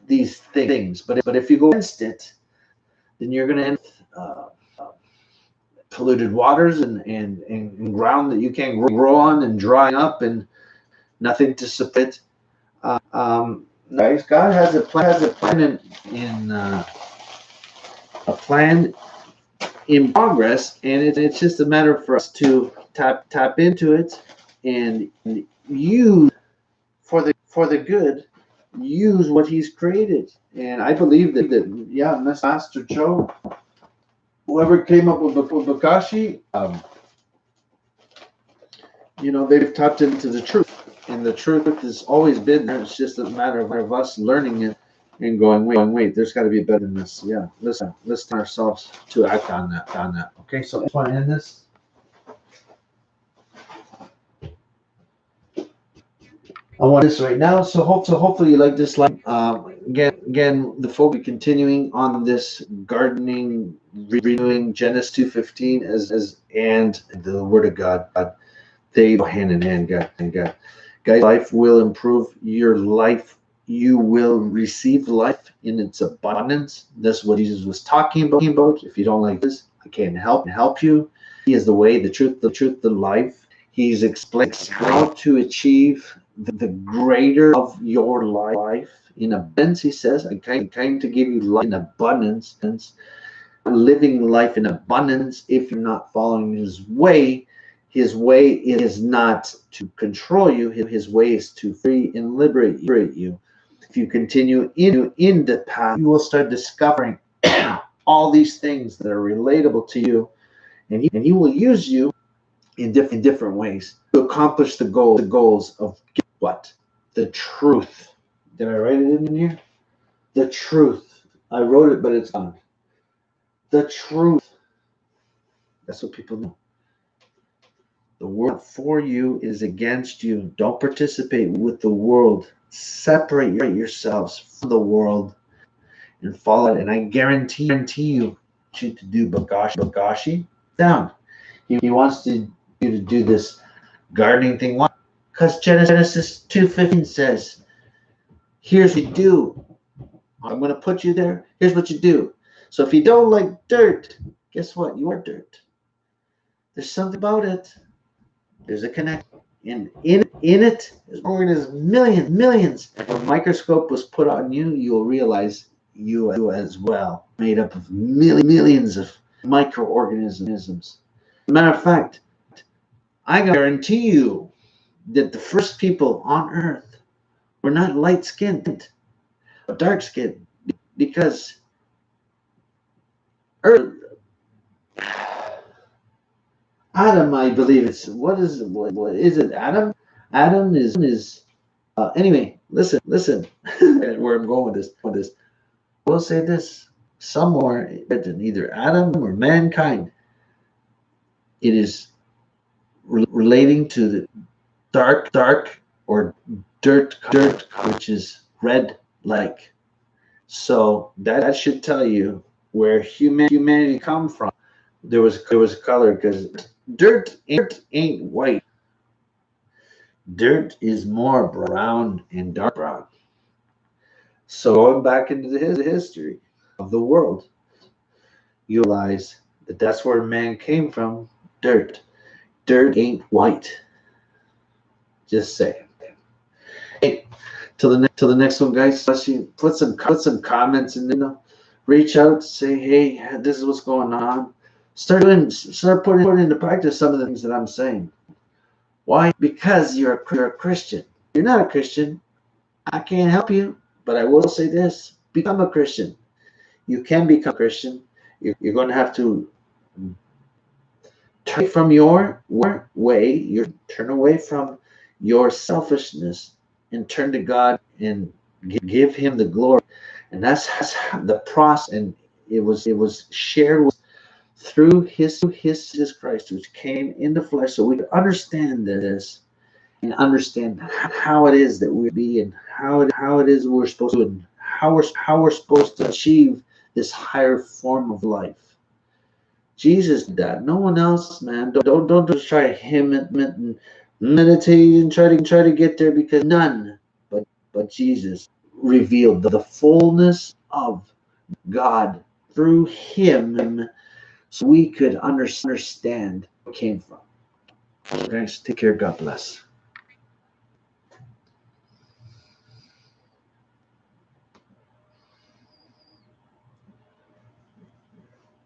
things. But if you go against it, then you're going to end up polluted waters and ground that you can't grow on, and drying up and nothing to support. Guys, God has a plan in progress, and it's just a matter for us to tap into it and use for the good, use what He's created. And I believe that Master Joe, whoever came up with bokashi, they've tapped into the truth. And the truth has always been there. It's just a matter of us learning it and going, wait, there's got to be better than this. Yeah, listen ourselves to act on that. Okay, so I just want to end this. I want this right now. So hopefully you like this live. Again, the FLOh will be continuing on this gardening, renewing Genesis 2:15 and the Word of God. They go hand in hand, God. Guys, life will improve. Your life, you will receive life in its abundance. That's what Jesus was talking about. If you don't like this, I can't help you. He is the way, the truth, the life. He's explained how to achieve the greater of your life in abundance. He says, I'm trying to give you life in abundance. Living life in abundance. If you're not following His way is not to control you. His way is to free and liberate you. If you continue in the path, you will start discovering all these things that are relatable to you, and He will use you in different ways to accomplish the goals of what? The truth. Did I write it in here? The truth. I wrote it, but it's gone. The truth. That's what people know. The world for you is against you. Don't participate with the world. Separate yourselves from the world and follow it. And I guarantee you to do bokashi down. He wants you to do this gardening thing. Why? Because Genesis 2:15 says, here's what you do. I'm going to put you there. Here's what you do. So if you don't like dirt, guess what? You are dirt. There's something about it. There's a connection. And in it, as millions. If a microscope was put on you, you'll realize you as well, made up of millions of microorganisms. Matter of fact, I guarantee you that the first people on Earth were not light-skinned, but dark-skinned, because Earth. Adam, I believe it's what is it? Adam is anyway. Listen. Where I'm going with this. I will say this: somewhere in either Adam or mankind, it is relating to the dark or dirt, which is red like. So that should tell you where humanity come from. There was color because dirt ain't white. Dirt is more brown and dark brown. So going back into the history of the world, you realize that that's where man came from. Dirt. Dirt ain't white. Just say. Hey, till the next one, guys. Put some comments in there. Reach out, say, hey, this is what's going on. Start putting into practice some of the things that I'm saying. Why? Because you're a Christian. You're not a Christian. I can't help you, but I will say this: become a Christian. You can become a Christian. You're going to have to turn from your way. You turn away from your selfishness and turn to God and give Him the glory. And that's the process. And it was shared through His Christ, which came in the flesh, so we could understand this and understand how it is that we be and how it is we're supposed to, and how we're supposed to achieve this higher form of life. Jesus did that. No one else, man. Don't just try to hymn it and meditate and try to get there, because none but Jesus revealed the fullness of God through Him, so we could understand where it came from. Guys, take care. God bless.